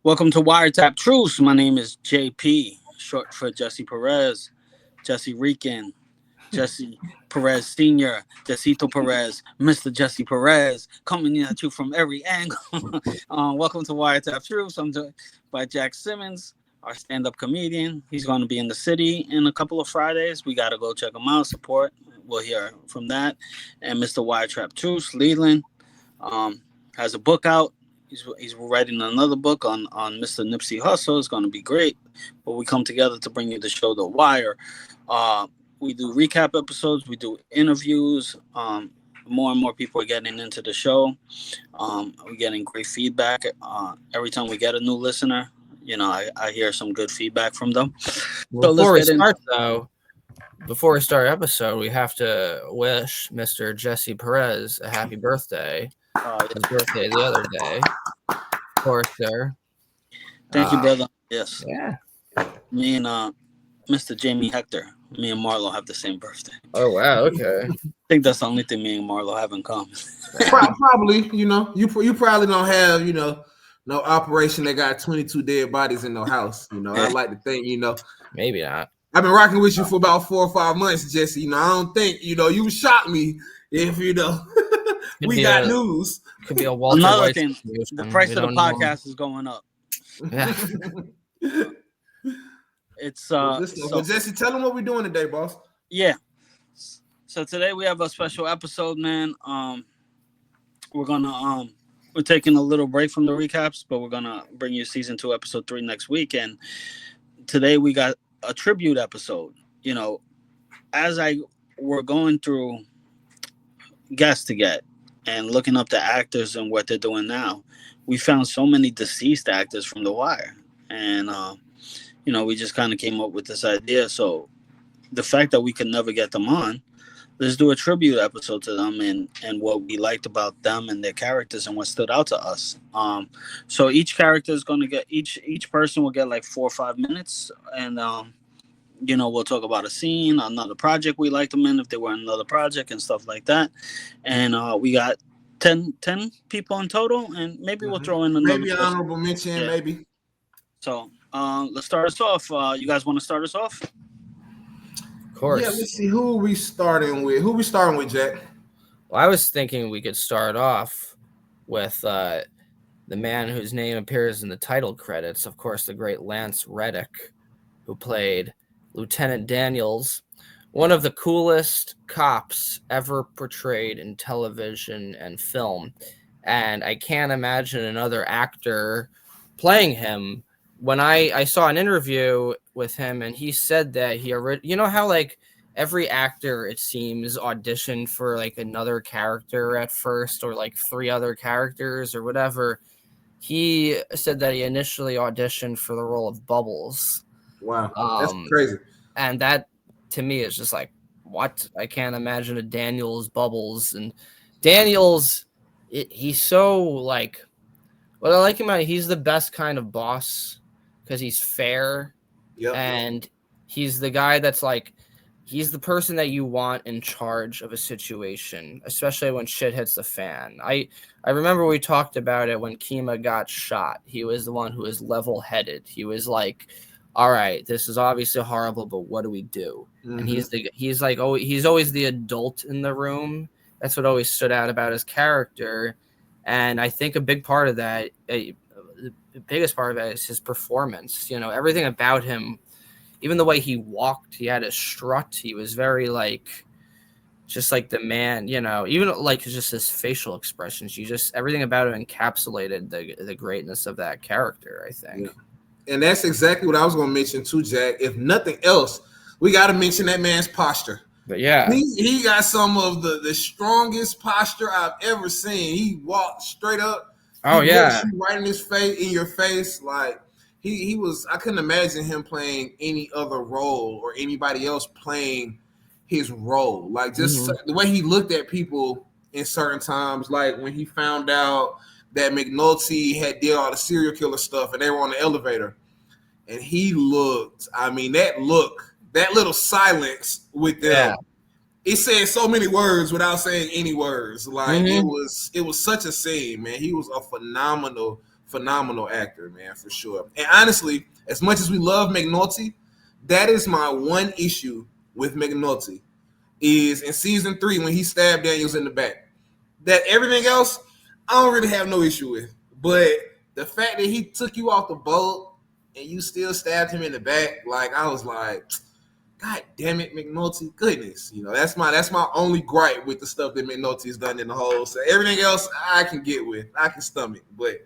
Welcome to Wiretapped Truths. My name is JP, short for Jesse Perez, Jesse Rican, Jesse Perez Sr., Jessito Perez, Mr. Jesse Perez, coming at you from every angle. Welcome to Wiretapped Truths. I'm joined by Jack Simmons, our stand-up comedian. He's going to be in the city in a couple of Fridays. We got to go check him out, support. We'll hear from that. And Mr. Wiretapped Truths, Leland, has a book out. He's writing another book on Mr. Nipsey Hussle. It's going to be great. But we come together to bring you the show The Wire. We do recap episodes. We do interviews. More and more people are getting into the show. We're getting great feedback. Every time we get a new listener, I hear some good feedback from them. Before we start our episode, we have to wish Mr. Jesse Perez a happy birthday. His birthday the other day. Of course, sir. Thank you, brother. Yes. Yeah. Me and Mr. Jamie Hector, me and Marlo have the same birthday. Oh, wow. Okay. I think that's the only thing me and Marlo have in common. Probably, you probably don't have, no operation that got 22 dead bodies in no house. I like to think, Maybe not. I've been rocking with you for about 4 or 5 months, Jesse. I don't think, you would shock me if, we got news. Could be a Walter Another White thing, situation. the price of the podcast is going up. Yeah. It's so Jesse, tell them what we're doing today, boss. Yeah. So today we have a special episode, man. We're taking a little break from the recaps, but we're gonna bring you season 2, episode 3 next week. And today we got a tribute episode. As we're going through guests to get and looking up the actors and what they're doing now, we found so many deceased actors from The Wire, and we just kind of came up with this idea. So the fact that we could never get them on, let's do a tribute episode to them and what we liked about them and their characters and what stood out to us. So each character is going to get each person will get like 4 or 5 minutes, and we'll talk about a scene, another project we liked them in, if they were in another project and stuff like that. And we got 10 people in total, and maybe we'll throw in another maybe an honorable mention, maybe. So let's start us off. You guys want to start us off? Of course. Yeah, let's see who we starting with, Jack. Well, I was thinking we could start off with the man whose name appears in the title credits, of course, the great Lance Reddick, who played Lieutenant Daniels, one of the coolest cops ever portrayed in television and film. And I can't imagine another actor playing him. When I saw an interview with him, and he said that how like every actor, it seems, auditioned for like another character at first, or like 3 other characters or whatever. He said that he initially auditioned for the role of Bubbles. Wow, that's crazy. And that, to me, is just like, what? I can't imagine a Daniels Bubbles. And Daniels, he's so like, what I like about it, he's the best kind of boss because he's fair. Yep. And he's the guy that's like, he's the person that you want in charge of a situation, especially when shit hits the fan. I remember we talked about it when Kima got shot. He was the one who was level-headed. He was like, all right, this is obviously horrible, but what do we do? Mm-hmm. And he's always the adult in the room. That's what always stood out about his character. And I think a big part of that, the biggest part of it, is his performance. Everything about him, even the way he walked, he had a strut. He was very just like the man, even like just his facial expressions. Everything about him encapsulated the greatness of that character, I think. Yeah. And that's exactly what I was going to mention too, Jack. If nothing else, we got to mention that man's posture. But yeah, he got some of the strongest posture I've ever seen. He walked straight up. Oh, yeah. Right in your face. Like he was, I couldn't imagine him playing any other role or anybody else playing his role. Like just the way he looked at people in certain times, like when he found out that McNulty had did all the serial killer stuff and they were on the elevator. And he looked, that little silence with them, yeah. It said so many words without saying any words. Like it was such a scene, man. He was a phenomenal phenomenal actor, man, for sure. And honestly, as much as we love McNulty, that is my one issue with McNulty is in season 3 when he stabbed Daniels in the back. That everything else, I don't really have no issue with. But the fact that he took you off the boat and you still stabbed him in the back, like I was like, God damn it, McNulty, goodness. You know, that's my only gripe with the stuff that McNulty's done in the whole. So everything else I can get with. I can stomach. But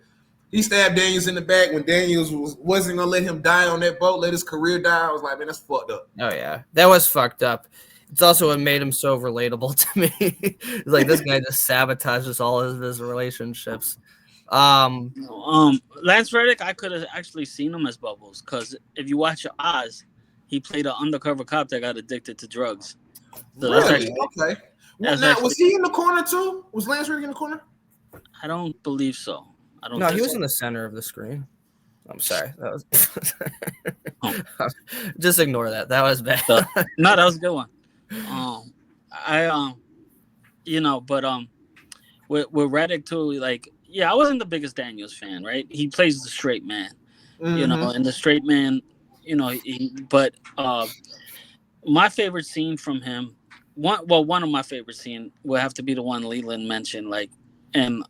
he stabbed Daniels in the back when Daniels wasn't gonna let him die on that boat, let his career die. I was like, man, that's fucked up. Oh yeah, that was fucked up. It's also what made him so relatable to me. It's like this guy just sabotages all of his relationships. Lance Reddick, I could have actually seen him as Bubbles because if you watch Oz, he played an undercover cop that got addicted to drugs. So really? Okay. Well, now, was he in the corner too? Was Lance Reddick in the corner? I don't believe so. I don't. No, he was so. in the center of the screen. I'm sorry. That was just ignore that. That was bad. No, that was a good one. With Reddick too, like, yeah, I wasn't the biggest Daniels fan, right? He plays the straight man, and the straight man, but my favorite scene from him, one of my favorite scenes will have to be the one Leland mentioned, like, and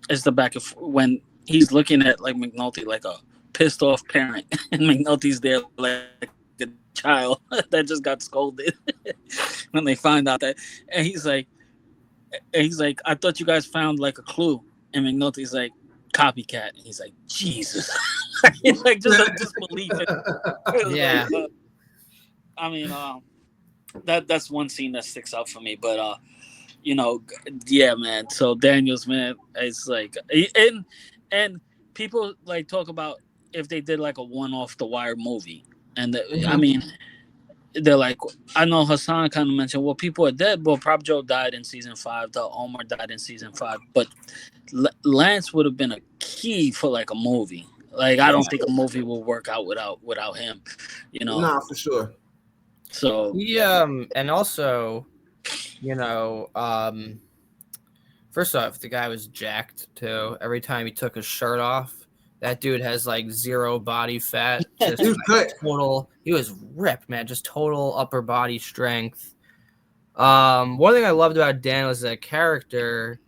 it's the back of when he's looking at like McNulty like a pissed off parent, and McNulty's there like a child that just got scolded when they find out that, and he's like, I thought you guys found like a clue, and McNulty's like, copycat, and he's like, Jesus, he's like just a disbelief. Yeah. I mean, that's one scene that sticks out for me, but yeah, man. So Daniels, man, it's like, and people like talk about if they did like a one off The Wire movie, and I mean, they're like, I know Hassan kind of mentioned, well, people are dead. Well, Prop Joe died in season 5. The Omar died in season 5, but Lance would have been a key for like a movie. Like, I don't think a movie will work out without him. Nah, for sure. So and also, first off, the guy was jacked too. Every time he took his shirt off, that dude has like zero body fat. Just he was good. He was ripped, man. Just total upper body strength. One thing I loved about Dan as a character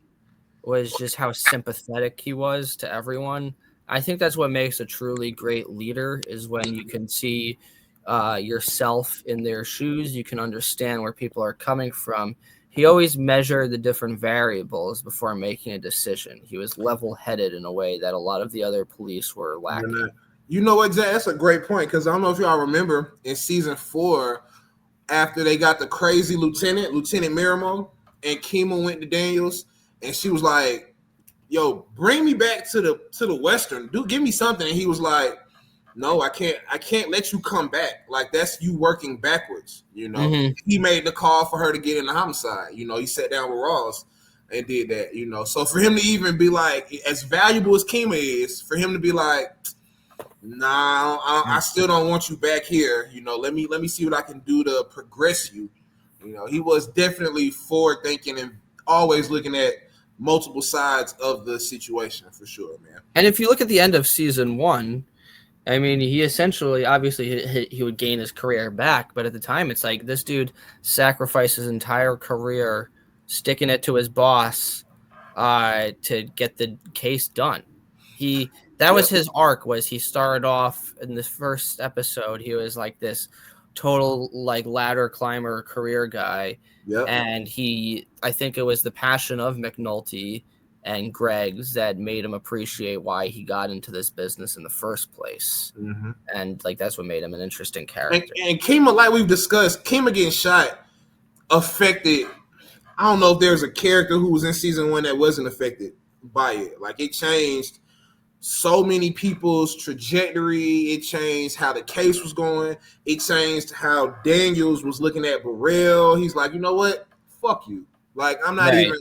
was just how sympathetic he was to everyone. I think that's what makes a truly great leader, is when you can see yourself in their shoes. You can understand where people are coming from. He always measured the different variables before making a decision. He was level-headed in a way that a lot of the other police were lacking. You know what, Jay? That's a great point, because I don't know if y'all remember in season 4, after they got the crazy Lieutenant Miramo, and Kima went to Daniels, and she was like, yo, bring me back to the Western. Give me something. And he was like, no, I can't let you come back. Like, that's you working backwards, He made the call for her to get in the homicide. He sat down with Ross and did that, So for him to even be like, as valuable as Kima is, for him to be like, nah, I still don't want you back here. Let me see what I can do to progress you. He was definitely forward thinking and always looking at multiple sides of the situation, for sure, man. And if you look at the end of season 1, I mean, he essentially, obviously, he would gain his career back. But at the time, it's like this dude sacrificed his entire career sticking it to his boss to get the case done. That was his arc. Was he started off in the first episode, he was like this total like ladder climber career guy. Yep. And I think it was the passion of McNulty and Greg's that made him appreciate why he got into this business in the first place. Mm-hmm. And like, that's what made him an interesting character. And Kima, like we've discussed, Kima getting shot affected. I don't know if there's a character who was in season 1 that wasn't affected by it. Like, it changed so many people's trajectory. It changed how the case was going. It changed how Daniels was looking at Burrell. He's like, you know what? Fuck you. Like, I'm not even.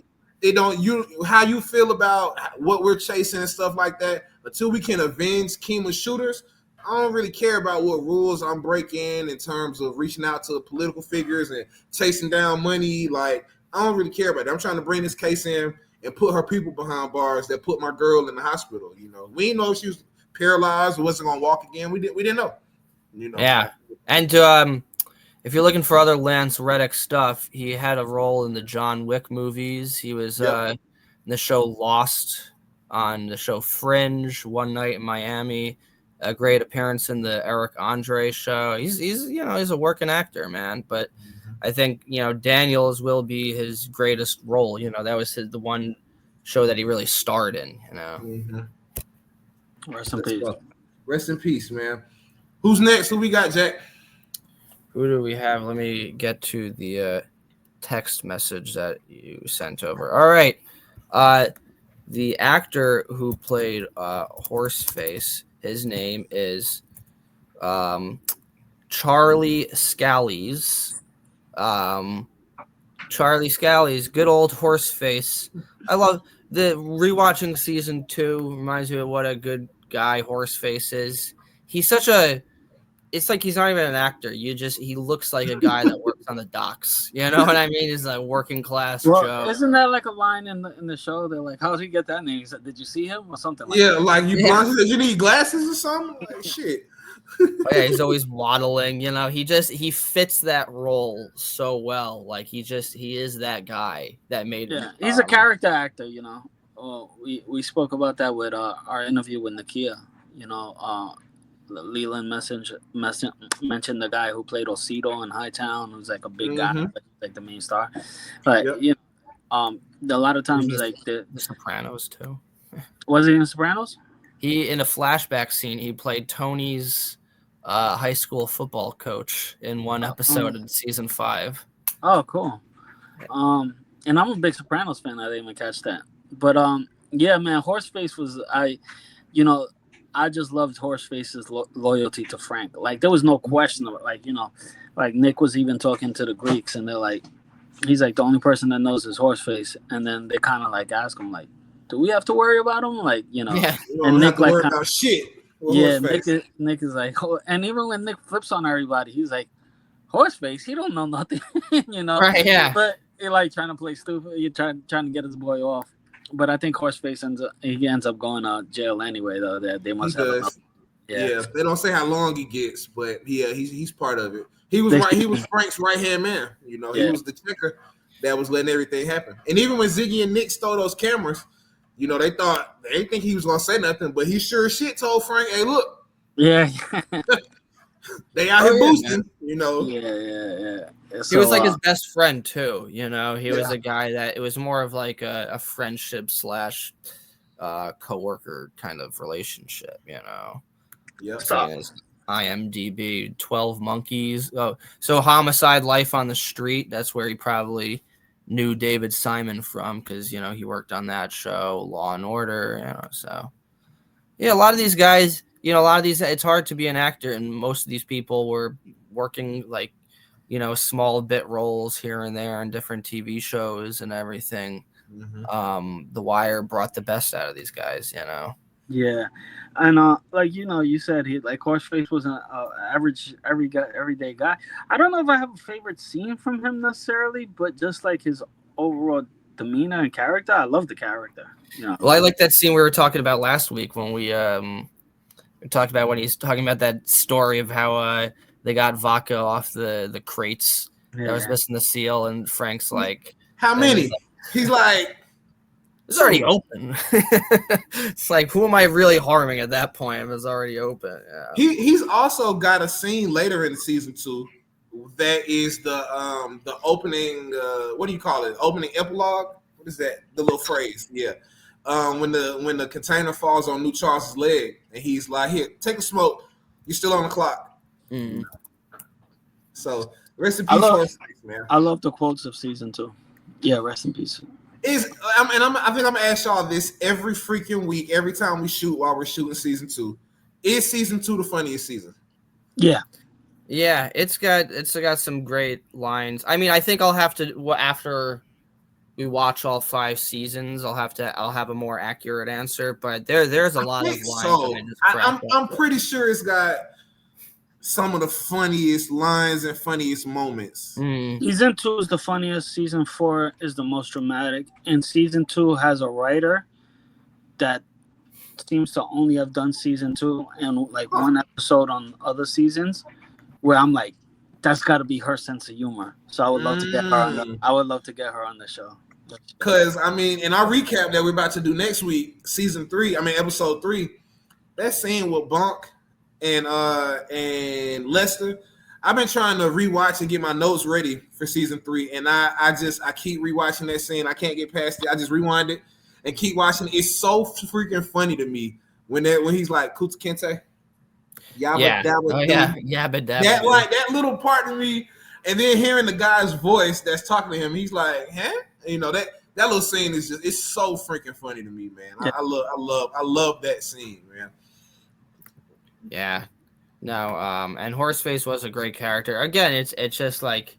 How you feel about what we're chasing and stuff like that, until we can avenge Kima's shooters, I don't really care about what rules I'm breaking in terms of reaching out to political figures and chasing down money. Like, I don't really care about that. I'm trying to bring this case in and put her people behind bars that put my girl in the hospital. You know, we didn't know if she was paralyzed or wasn't gonna walk again. We didn't know. You know. Yeah, and if you're looking for other Lance Reddick stuff, he had a role in the John Wick movies. He was in the show Lost, on the show Fringe, One Night in Miami. A great appearance in the Eric Andre show. He's a working actor, man. But I think Daniels will be his greatest role. That was the one show that he really starred in. Rest in peace. Rest in peace, man. Who's next? Who we got, Jack? Who do we have? Let me get to the text message that you sent over. All right. The actor who played Horseface, his name is Charlie Scalise. Charlie Scalise, good old Horseface. I love the rewatching season 2. Reminds me of what a good guy Horseface is. He's such a. It's like he's not even an actor. He looks like a guy that works on the docks. You know what I mean? He's like working class Joe. Isn't that like a line in the show? They're like, "How did he get that name?" He said, "Did you see him?" or something like that. Yeah, like you need glasses or something. Like, shit. Yeah, he's always waddling. He fits that role so well. Like he is that guy that made. Yeah, he's a character actor. We spoke about that with our interview with Nakia. Leland mentioned the guy who played Osito in Hightown, who's like a big guy, like the main star. But a lot of times like the Sopranos too. Was he in Sopranos? He in a flashback scene he played Tony's high school football coach in one episode in season 5. Oh, cool. And I'm a big Sopranos fan. I didn't even catch that. But yeah, man, Horseface was I just loved Horseface's loyalty to Frank. Like there was no question of it. Like Nick was even talking to the Greeks, and they're like, he's like the only person that knows is Horseface, and then they kind of like ask him like, do we have to worry about him? Like Yeah. And Nick like worry about shit. Yeah, Nick is like, and even when Nick flips on everybody, he's like, Horseface, he don't know nothing, Right? Yeah. But he like trying to play stupid. You're trying to get his boy off. But I think Horseface ends up going to jail anyway, though. That they must have. Yeah, they don't say how long he gets, but he's part of it. He was Frank's right hand man. He was the checker that was letting everything happen. And even when Ziggy and Nick stole those cameras, they didn't think he was gonna say nothing, but he sure as shit told Frank, "Hey, look, yeah, they out here boosting." Yeah. He was like his best friend too. He was a guy that it was more of like a friendship / coworker kind of relationship. Yeah. IMDb 12 Monkeys. Oh, so Homicide: Life on the Street. That's where he probably knew David Simon from, because he worked on that show. Law and Order. So yeah, a lot of these guys. It's hard to be an actor, and most of these people were working like. Small bit roles here and there in different TV shows and everything. The Wire brought the best out of these guys, Yeah, and you said he like Horseface was an average everyday guy. I don't know if I have a favorite scene from him necessarily, but just like his overall demeanor and character, I love the character. Well, I like that scene we were talking about last week when we talked about when he's talking about that story of how they got vodka off the crates that was missing the seal, and Frank's like, how many? He's like, it's already open. It's like, who am I really harming at that point? It was already open. Yeah. He's also got a scene later in season 2 that is the opening. What do you call it? Opening epilogue. What is that? The little phrase. Yeah. When the container falls on New Charles's leg, and he's like, "Here, take a smoke. You're still on the clock." So rest in peace, man. I love the quotes of season 2. Yeah, rest in peace. I think I'm gonna ask y'all this every freaking week, every time we shoot while we're shooting season 2. Is season 2 the funniest season? Yeah. Yeah, it's got some great lines. I mean, I think I'll have to after we watch all 5 seasons, I'll have a more accurate answer. But there's a lot of lines. So I'm pretty sure it's got some of the funniest lines and funniest moments. Season 2 is the funniest. Season 4 is the most dramatic. And season 2 has a writer that seems to only have done season 2 and like one episode on other seasons, where I'm like, that's got to be her sense of humor. So I would love to get her on the show. Because I mean, in our recap that we're about to do next week, episode 3, that scene with Bonk and Lester, I've been trying to rewatch and get my notes ready for season 3, and I keep rewatching that scene. I can't get past it. I just rewind it and keep watching. It's so freaking funny to me when he's like Kuta Kente. Yabba dabba. That little part of me, and then hearing the guy's voice that's talking to him, he's like, huh? You know, that little scene is just, it's so freaking funny to me, man. I love that scene, man. Yeah. No, and Horseface was a great character. Again, it's just like,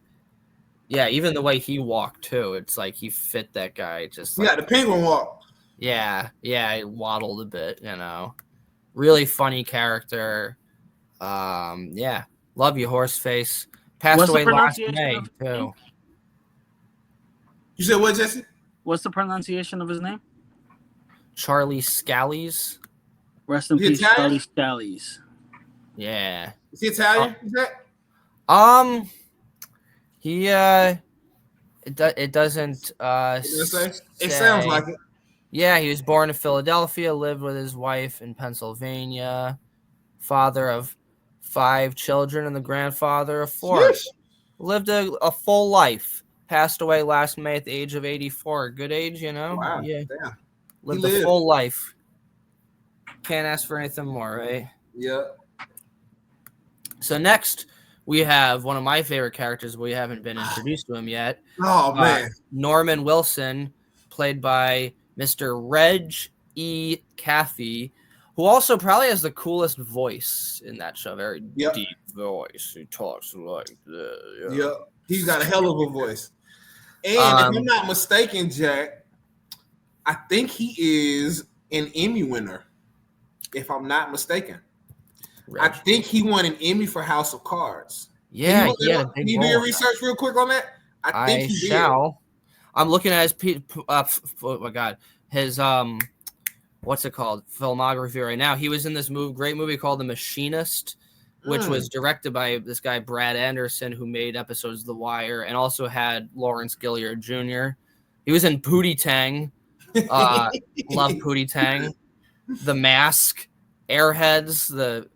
yeah, even the way he walked too, it's like he fit that guy just like, the penguin walk. Yeah, he waddled a bit, you know. Really funny character. Yeah. Love you, Horseface. Passed away last May, too. You said what, Jesse? What's the pronunciation of his name? Charlie Scallies. Rest in peace, Charlie Scallies. Yeah. Is he Italian? Is that? He it doesn't It sounds like it. Yeah, he was born in Philadelphia, lived with his wife in Pennsylvania, father of 5 children and the grandfather of 4. Sheesh. Lived a full life. Passed away last May at the age of 84. Good age, you know? Wow. Yeah. Damn. Lived a full life. Can't ask for anything more, right? Yeah. So next, we have one of my favorite characters. We haven't been introduced to him yet. Oh, man. Norman Wilson, played by Mr. Reg E. Cathey, who also probably has the coolest voice in that show. Very deep voice. He talks like this. Yeah. He's got a hell of a voice. And if I'm not mistaken, Jack, I think he is an Emmy winner. If I'm not mistaken. I think he won an Emmy for House of Cards. Yeah, can you do your research real quick on that? I think he shall. I'm looking at his oh my god, his what's it called? Filmography right now. He was in this great movie called The Machinist, which was directed by this guy Brad Anderson, who made episodes of The Wire and also had Lawrence Gilliard Jr. He was in Pootie Tang. Love Pootie Tang. The Mask, Airheads, the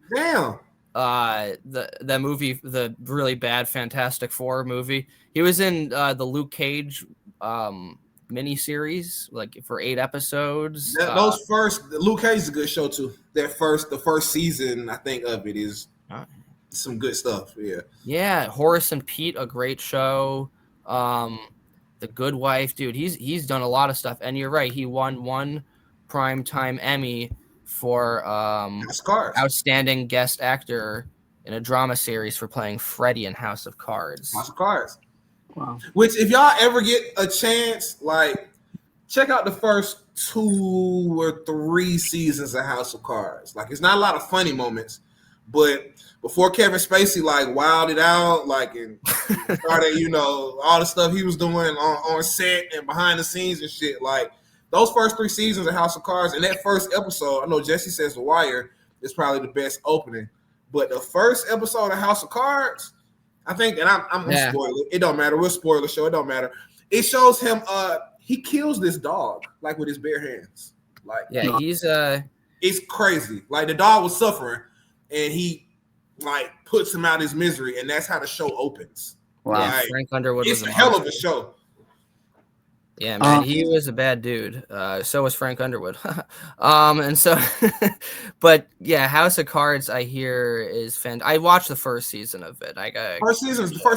movie, the really bad Fantastic Four movie. He was in the Luke Cage miniseries, like for 8 episodes. Luke Cage is a good show too. The first season, I think, of it is some good stuff. Yeah. Horace and Pete, a great show. The Good Wife, dude. He's done a lot of stuff, and you're right. He won 1 Primetime Emmy for outstanding guest actor in a drama series for playing Freddy in House of Cards. House of Cards. Wow. Which, if y'all ever get a chance, like, check out the first 2 or 3 seasons of House of Cards. Like, it's not a lot of funny moments, but before Kevin Spacey like wilded out, like, and started, all the stuff he was doing on set and behind the scenes and shit, like, those first 3 seasons of House of Cards and that first episode, I know Jesse says The Wire is probably the best opening, but the first episode of House of Cards, I think, and I'm gonna spoil it. It don't matter. We'll spoil the show. It don't matter. It shows him. He kills this dog like with his bare hands. Like, he's It's crazy. Like, the dog was suffering, and he like puts him out of his misery, and that's how the show opens. Wow. Yeah, like, Frank Underwood. It's a hell of a show. Yeah, man, he was a bad dude. So was Frank Underwood. And so, but yeah, House of Cards, I hear is I watched the first season of it. The first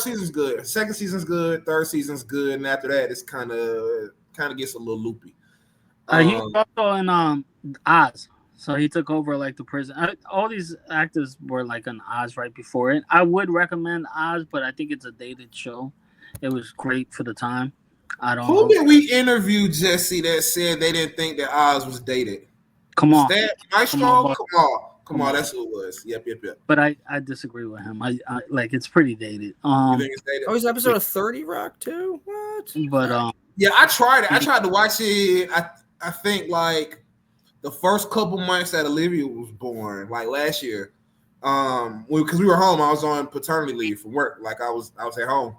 season's good. Second season's good. Third season's good, and after that, it's kind of gets a little loopy. He was also in Oz, so he took over like the prison. All these actors were like on Oz right before it. I would recommend Oz, but I think it's a dated show. It was great for the time. I don't know. Who did we interview, Jesse, that said they didn't think that Oz was dated? Come on. Maestro? Come Kumar, that's who it was. Yep. But I disagree with him. I like it's pretty dated. You think it's dated? Oh, he's episode of 30 Rock too. What? But yeah, I tried it. I tried to watch it. I think like the first couple months that Olivia was born, like last year, because we were home. I was on paternity leave from work. Like I was at home,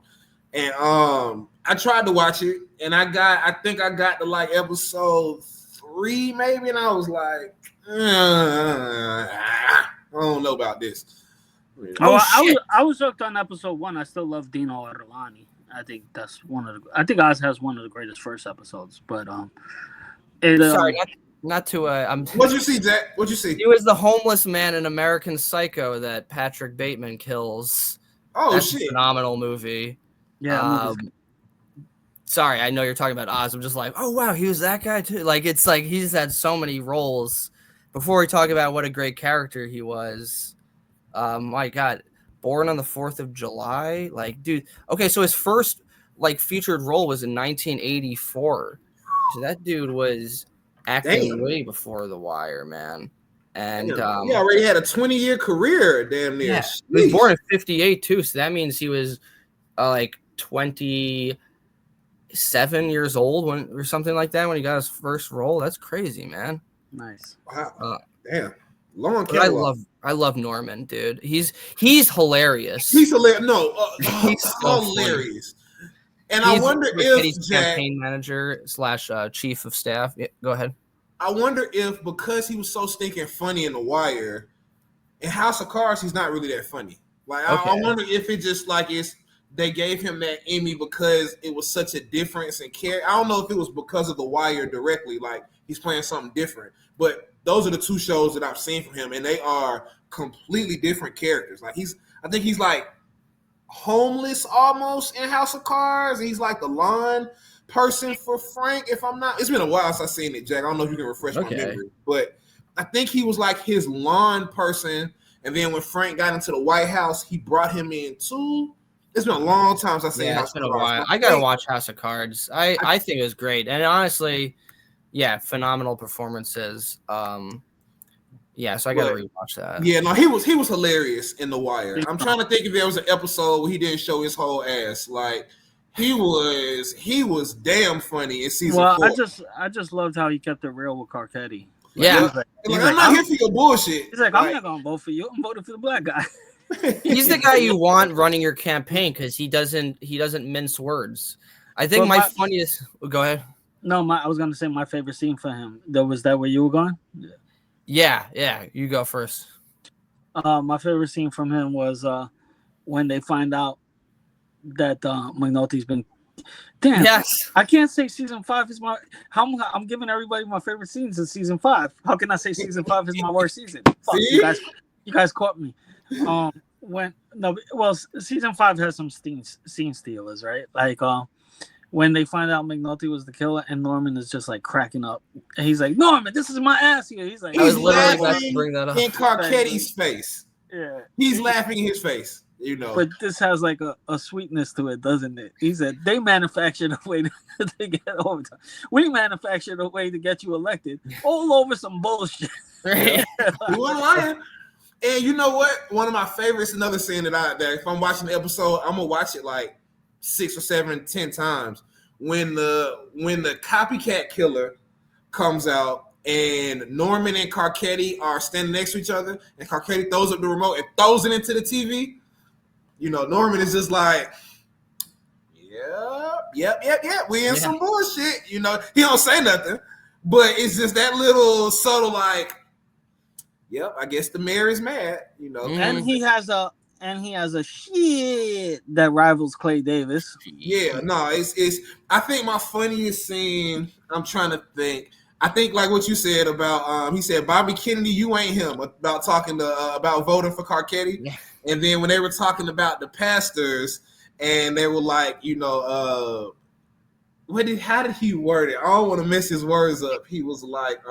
and I tried to watch it, and I think I got to like episode 3 maybe, and I was like, I don't know about this. I was hooked on episode 1. I still love Dino Orlani. I think that's I think Oz has one of the greatest first episodes. But sorry, not to What'd you see, Jack? What'd you see? He was the homeless man in American Psycho that Patrick Bateman kills. Oh, that's shit! A phenomenal movie. Yeah. Sorry, I know you're talking about Oz. I'm just like, oh wow, he was that guy too. Like it's like he's had so many roles. Before we talk about what a great character he was, my God, Born on the 4th of July. Like, dude. Okay, so his first like featured role was in 1984. So that dude was acting way before The Wire, man. And he already had a 20-year career, damn near. Yeah, he was born in 58 too, so that means he was like 27 years old or something like that when he got his first role. That's crazy, man. Nice. Wow. Damn. Long I love Norman, dude. He's hilarious. He's hilarious. No, he's so hilarious. Funny. And he's I wonder if campaign manager / chief of staff. Yeah, go ahead. I wonder if because he was so stinking funny in The Wire, in House of Cards, he's not really that funny. Like I wonder if it just like they gave him that Emmy because it was such a difference in character. I don't know if it was because of The Wire directly, like he's playing something different. But those are the 2 shows that I've seen from him, and they are completely different characters. Like I think he's like homeless almost in House of Cards. He's like the lawn person for Frank, if I'm not. It's been a while since I've seen it, Jack. I don't know if you can refresh my memory, but I think he was like his lawn person. And then when Frank got into the White House, he brought him in too. It's been a long time since I've seen House of Cards. While. I gotta watch House of Cards. I think it was great, and honestly, yeah, phenomenal performances. Yeah, so I gotta rewatch that. Yeah, no, he was hilarious in The Wire. I'm trying to think if there was an episode where he didn't show his whole ass. Like he was damn funny in season 4. I just loved how he kept it real with Carcetti. Yeah, I'm not here for your bullshit. He's like, I'm not gonna vote for you. I'm voting for the black guy. He's the guy you want running your campaign because he doesn't mince words. I think funniest. Go ahead. No, I was gonna say my favorite scene for him. Was that where you were going? Yeah. You go first. My favorite scene from him was when they find out that McNulty's been. Damn. Yes. I can't say season 5 is my. I'm giving everybody my favorite scenes in season 5. How can I say season 5 is my worst season? Fuck, you guys caught me. Season 5 has some scene stealers, right? Like when they find out McNulty was the killer and Norman is just like cracking up. And he's like, Norman, this is my ass here. He's like, I was literally about to bring that up. In Carcetti's face. Yeah. He's laughing in his face, you know. But this has like a sweetness to it, doesn't it? He said they manufactured a way to get overtime. We manufactured a way to get you elected all over some bullshit. He wasn't lying. And you know what? One of my favorites, another scene that if I'm watching the episode, I'm gonna watch it like 6 or 7, 10 times. When the copycat killer comes out and Norman and Carcetti are standing next to each other, and Carcetti throws up the remote and throws it into the TV. You know, Norman is just like, yep. We in some bullshit. You know, he don't say nothing, but it's just that little subtle like, yep, I guess the mayor is mad, you know. And he has a shit that rivals Clay Davis. Yeah, no, it's I think my funniest scene, I'm trying to think. I think like what you said about he said, Bobby Kennedy, you ain't him, about talking to about voting for Carcetti. Yeah. And then when they were talking about the pastors and they were like, you know, how did he word it? I don't want to mess his words up. He was like,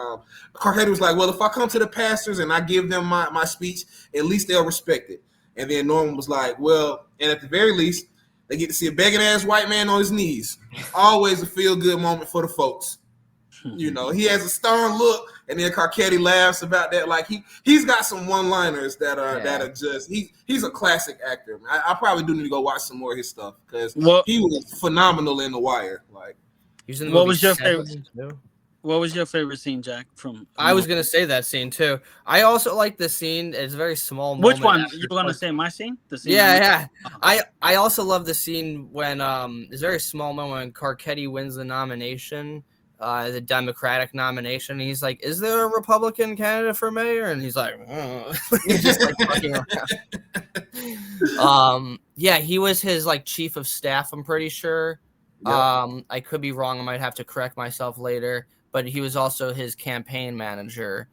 Carcetti was like, well, if I come to the pastors and I give them my speech, at least they'll respect it. And then Norman was like, well, and at the very least, they get to see a begging ass white man on his knees. Always a feel good moment for the folks. You know, he has a stern look and then Carcetti laughs about that. Like he's got some one-liners that are just he's a classic actor. I probably do need to go watch some more of his stuff because he was phenomenal in The Wire. Like, he was in the movie what was your Seven, favorite? too. What was your favorite scene, Jack? From I was gonna say that scene too. I also like the scene. It's a very small. Which moment one? You were gonna say my scene? The scene. Yeah. I also love the scene when it's a very small moment when Carcetti wins the nomination, the Democratic nomination. He's like, "Is there a Republican candidate for mayor?" And he's like, "Oh." He's just like fucking around. Yeah, he was his like chief of staff. I'm pretty sure. Yep. I could be wrong. I might have to correct myself later. But he was also his campaign manager.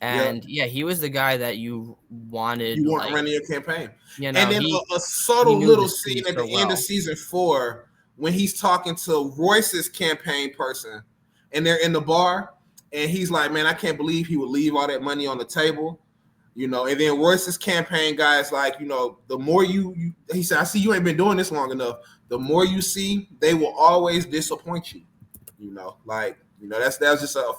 And he was the guy that you wanted. You weren't running your campaign. You know, and then a subtle little scene at the end of season 4 when he's talking to Royce's campaign person and they're in the bar and he's like, man, I can't believe he would leave all that money on the table. You know, and then Royce's campaign guy is like, you know, the more he said, I see you ain't been doing this long enough. The more you see, they will always disappoint you. You know, like, you know, that was just a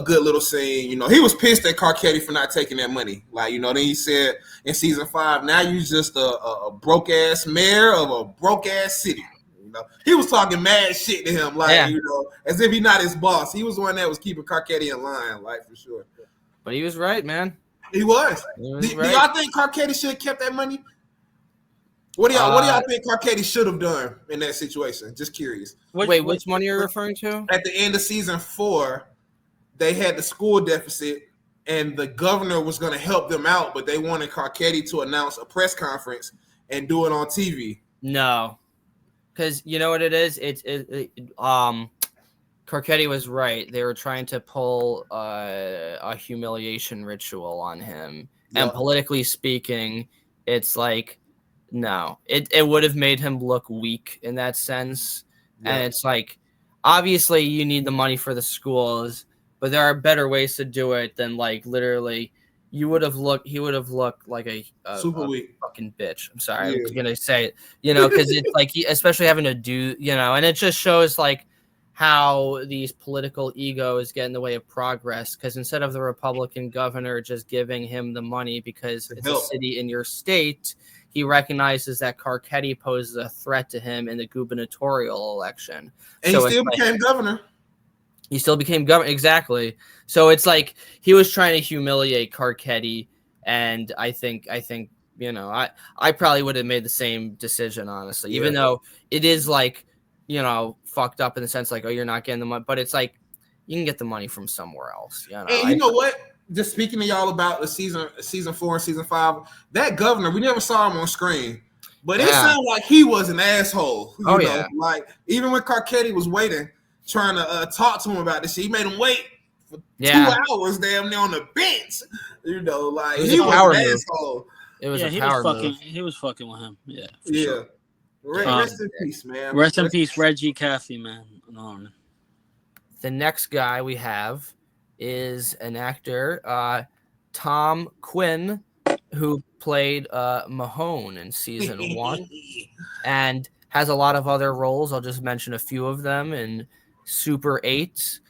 good little scene. You know, he was pissed at Carcetti for not taking that money. Like, you know, then he said in season 5, now you just a broke ass mayor of a broke ass city. You know, he was talking mad shit to him, like, you know, as if he's not his boss. He was the one that was keeping Carcetti in line, like, for sure. But he was right, man. He was. Do y'all think Carcetti should have kept that money? What do y'all think Carcetti should have done in that situation? Just curious. Which money are you referring to? At the end of season 4, they had the school deficit, and the governor was going to help them out, but they wanted Carcetti to announce a press conference and do it on TV. No, because you know what it is. Carcetti was right. They were trying to pull a humiliation ritual on him, and politically speaking, it's like. No, it would have made him look weak in that sense. Yeah. And it's like, obviously you need the money for the schools, but there are better ways to do it than like literally he would have looked like a super weak fucking bitch. I'm sorry. I was going to say it, you know, because it's like, especially having to do, you know, and it just shows like how these political egos get in the way of progress. Because instead of the Republican governor just giving him the money because it's a city in your state, he recognizes that Carcetti poses a threat to him in the gubernatorial election. And so he still became governor. He still became governor. Exactly. So it's like he was trying to humiliate Carcetti. And I think, you know, I probably would have made the same decision, honestly, even though it is like, you know, fucked up in the sense like, oh, you're not getting the money, but it's like, you can get the money from somewhere else. You know? And you know what? Just speaking to y'all about the season 4 and season 5, that governor, we never saw him on screen, but it sounded like he was an asshole. You know? Like even when Carcetti was waiting, trying to talk to him about this shit, he made him wait for 2 hours damn near on the bench. You know, like he was an asshole. It was a power move. He was fucking with him. Yeah. Sure. Rest in peace, man. Rest in peace, Reg E, Cathey, man. No. The next guy we have is an actor, Tom Quinn, who played Mahone in season 1 and has a lot of other roles. I'll just mention a few of them in Super 8,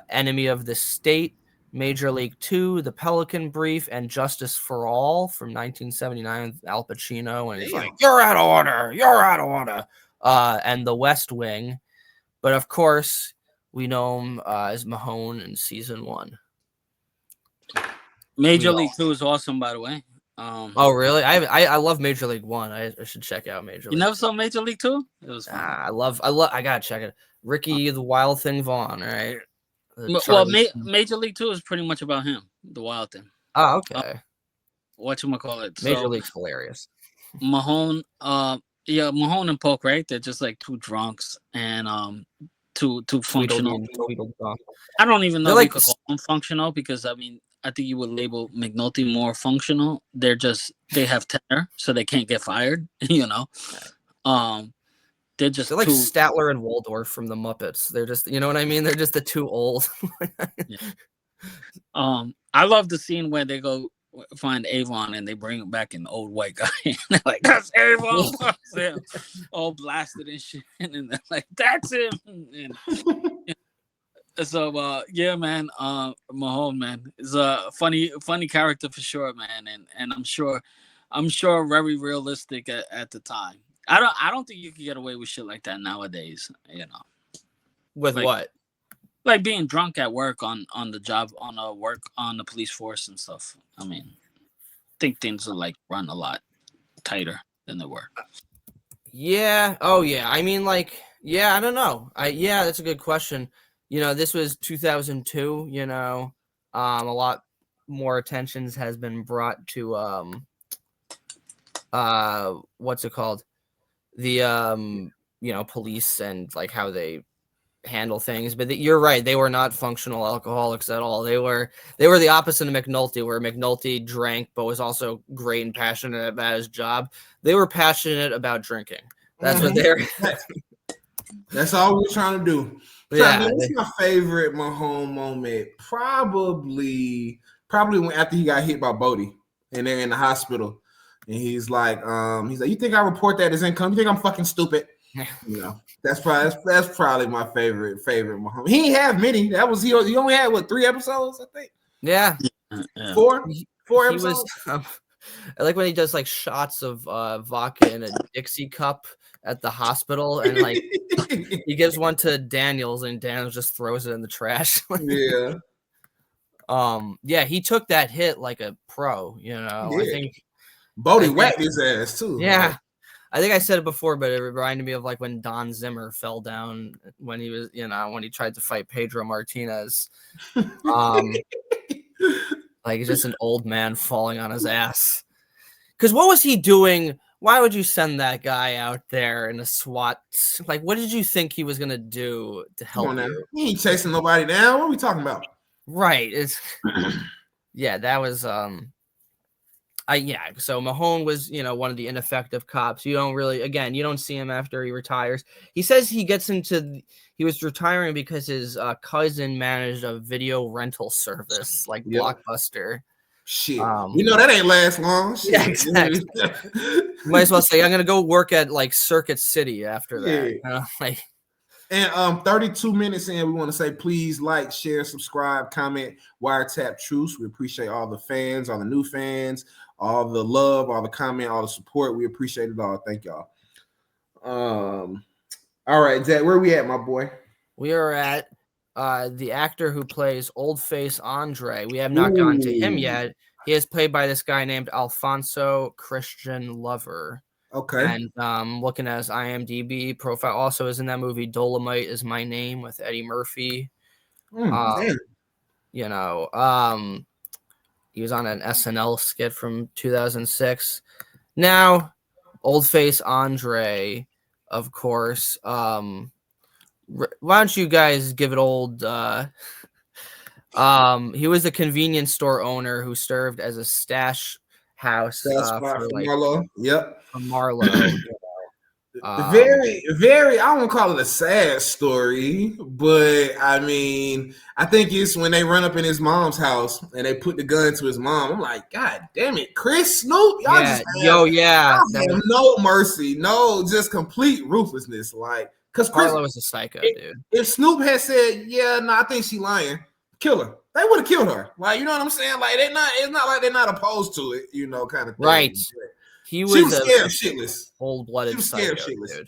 Enemy of the State, Major League 2, The Pelican Brief, and Justice for All from 1979 with Al Pacino. And he's like, you're out of order. You're out of order. And The West Wing. But of course, we know him as Mahone in season 1. Major League 2 is awesome, by the way. Oh, really? I love Major League 1. I should check out Major League. You never saw Major League 2? It was fun. I gotta check it. Ricky the Wild Thing Vaughn, right? Well, Major League 2 is pretty much about him, the Wild Thing. Oh, okay. Whatchamacallit? Major League's hilarious. Mahone, Mahone and Polk, right? They're just like two drunks and too functional. I don't even know if you could call them functional because I mean I think you would label McNulty more functional. They have tenure, so they can't get fired. You know, they're like Statler and Waldorf from the Muppets. They're just, you know what I mean? They're just the two old. I love the scene where they go find Avon and they bring him back an old white guy. And they're like, "That's Avon," all blasted and shit. And they're like, "That's him." And, yeah, man. Mahone, man, is a funny character for sure, man, and I'm sure very realistic at the time. I don't think you can get away with shit like that nowadays. With like what? like being drunk at work on the job work on the police force and stuff. I mean, I think things are like run a lot tighter than they were. Yeah. Oh, yeah. I mean, like, yeah, I don't know. Yeah, that's a good question. This was 2002, a lot more attentions has been brought to, what's it called? The, police and like how they handle things. But you're right. They were not functional alcoholics at all. They were the opposite of McNulty, where McNulty drank, but was also great and passionate about his job. They were passionate about drinking. That's what they're. That's all we're trying to do. Yeah, that's my favorite Mahone moment. Probably when after he got hit by Bodie and they're in the hospital, and he's like, you think I report that as income? You think I'm fucking stupid? That's probably my favorite Mahone. He didn't have many. That was he only had 3 episodes, I think. Yeah. 4 episodes. I like when he does like shots of vodka in a Dixie cup at the hospital, and like he gives one to Daniels, and Daniels just throws it in the trash. Yeah. Yeah, he took that hit like a pro. I think Bodie whacked his ass too. Yeah. I think I said it before, but it reminded me of like when Don Zimmer fell down when he was, when he tried to fight Pedro Martinez. Like just an old man falling on his ass. Because what was he doing? Why would you send that guy out there in a SWAT? Like, what did you think he was gonna do to help you? He ain't chasing nobody down. What are we talking about? Right. Yeah, that was so Mahone was, one of the ineffective cops. You don't see him after he retires. He says he was retiring because his cousin managed a video rental service like Blockbuster. Shit. That ain't last long. Shit. Yeah, exactly. Might as well say, I'm going to go work at like Circuit City after that. And 32 minutes in, we want to say, please like, share, subscribe, comment, Wiretapped Truths. We appreciate all the fans, all the new fans, all the love, all the comment, all the support. We appreciate it all. Thank y'all. All right, Zach, where we at, my boy? We are at the actor who plays Old Face Andre. We have not gotten to him yet. He is played by this guy named Alfonso Christian Lover. Okay. And looking at his IMDb profile, also is in that movie Dolomite Is My Name with Eddie Murphy. He was on an SNL skit from 2006. Now, Old Face Andre, of course. Why don't you guys give it old? He was a convenience store owner who served as a stash house for Marlo. Yep. Marlo. Very, very, I won't call it a sad story, but I mean, I think it's when they run up in his mom's house and they put the gun to his mom. I'm like, God damn it, Chris, Snoop, y'all just have no mercy, no, just complete ruthlessness. Like, because Marlo was a psycho, dude. If Snoop had said, I think she lying, kill her, they would have killed her. Like, you know what I'm saying? Like, it's not like they're not opposed to it, kind of thing. Right. She was scared shitless. Cold-blooded psycho, dude.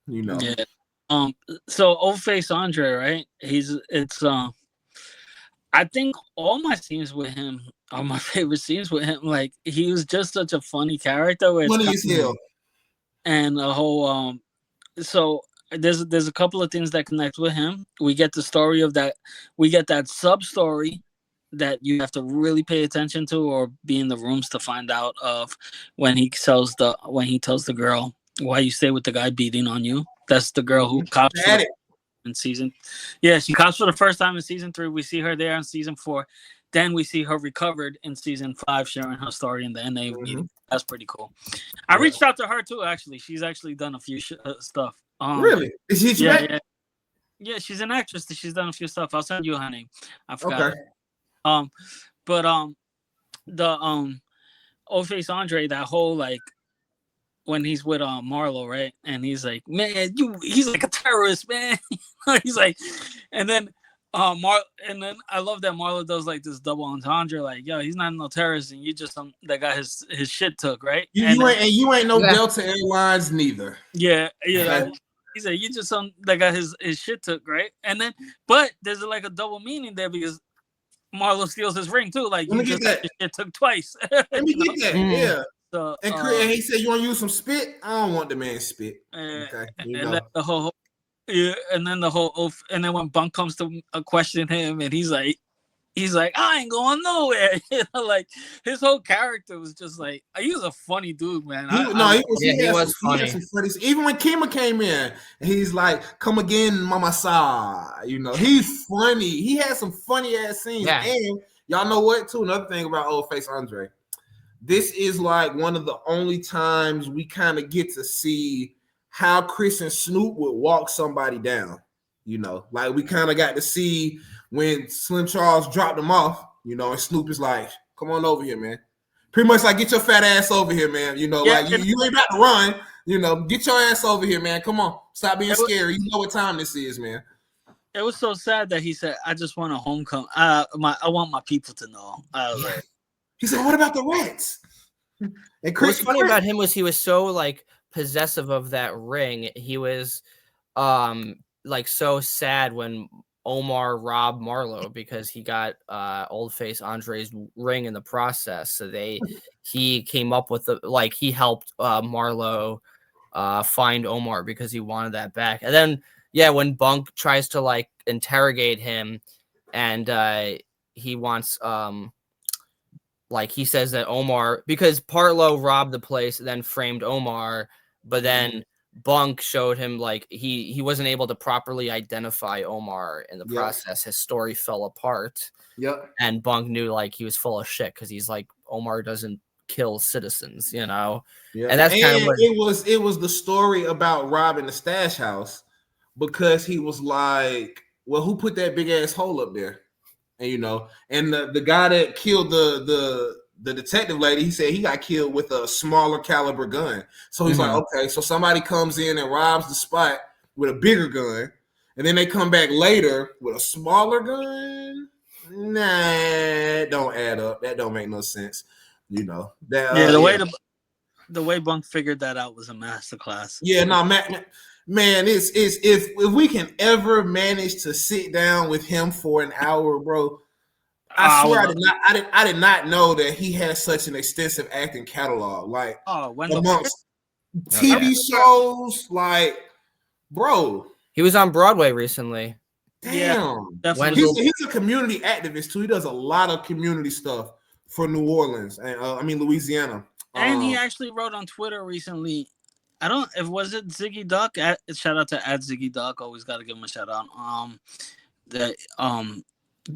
Yeah. So Old Face Andre, right? I think all my scenes with him are my favorite scenes with him. Like, he was just such a funny character. Funny as hell. And the whole so there's a couple of things that connect with him. We get the story of that. We get that sub story that you have to really pay attention to or be in the rooms to find out of when he tells the girl, why you stay with the guy beating on you. That's the girl who cops in season. Yeah, she cops for the first time in season 3. We see her there in season 4. Then we see her recovered in season 5, sharing her story in the NA meeting. That's pretty cool. I reached out to her too, actually. She's actually done a few stuff. Really? Is she? Yeah, she's an actress. She's done a few stuff. I'll send you her name. I forgot. Okay. The Old Face Andre, that whole like when he's with Marlo, right? And he's like, man, he's like a terrorist, man. He's like, and then And then I love that Marlo does like this double entendre, like, yo, he's not no terrorist, and you just some that got his shit took, right? You ain't no Delta Airlines neither. Yeah. He said you just some that got his shit took, right? And then, but there's like a double meaning there because Marlo steals his ring too, like you just got your shit took twice. Let me get that, yeah. So, and he said, "You want to use some spit? I don't want the man spit." Okay, and then the whole oath, and then when Bunk comes to question him, and he's like, I ain't going nowhere. Like his whole character was just like, he was a funny dude, man. He was funny. Even when Kima came in, he's like, "Come again, Mama Sa." He's funny. He had some funny ass scenes. Yeah. And y'all know what? Too, another thing about Old Face Andre. This is like one of the only times we kind of get to see how Chris and Snoop would walk somebody down. Like we kind of got to see when Slim Charles dropped him off, and Snoop is like, "Come on over here, man." Pretty much like, "Get your fat ass over here, man." Like you ain't about to run. Get your ass over here, man. Come on, stop being scary. You know what time this is, man. It was so sad that he said, "I just want a homecoming. I want my people to know." I was like, he said, "What about the rats?" And Chris, what's funny about him was he was so like possessive of that ring. He was like so sad when Omar robbed Marlo because he got Old Face Andre's ring in the process. So he came up with he helped Marlo find Omar because he wanted that back. And then when Bunk tries to like interrogate him and he wants he says that Omar, because Partlow robbed the place and then framed Omar, but then Bunk showed him like he wasn't able to properly identify Omar in the process. His story fell apart. Yep. And Bunk knew like he was full of shit because he's like, Omar doesn't kill citizens, Yeah. And that's kind of what it was the story about robbing the stash house because he was like, well, who put that big ass hole up there? And and the guy that killed the detective lady, he said he got killed with a smaller caliber gun. So he's like, okay, so somebody comes in and robs the spot with a bigger gun, and then they come back later with a smaller gun. Nah, that don't add up. That don't make no sense. The way Bunk figured that out was a masterclass. Yeah, no, man, it's if we can ever manage to sit down with him for an hour, bro. I swear I did not know that he has such an extensive acting catalog. Like amongst TV shows, like, bro. He was on Broadway recently. Damn. Yeah, he's a community activist too. He does a lot of community stuff for New Orleans and Louisiana. And he actually wrote on Twitter recently. Was it Ziggy Duck? Shout out to @Ziggy Duck. Always got to give him a shout out.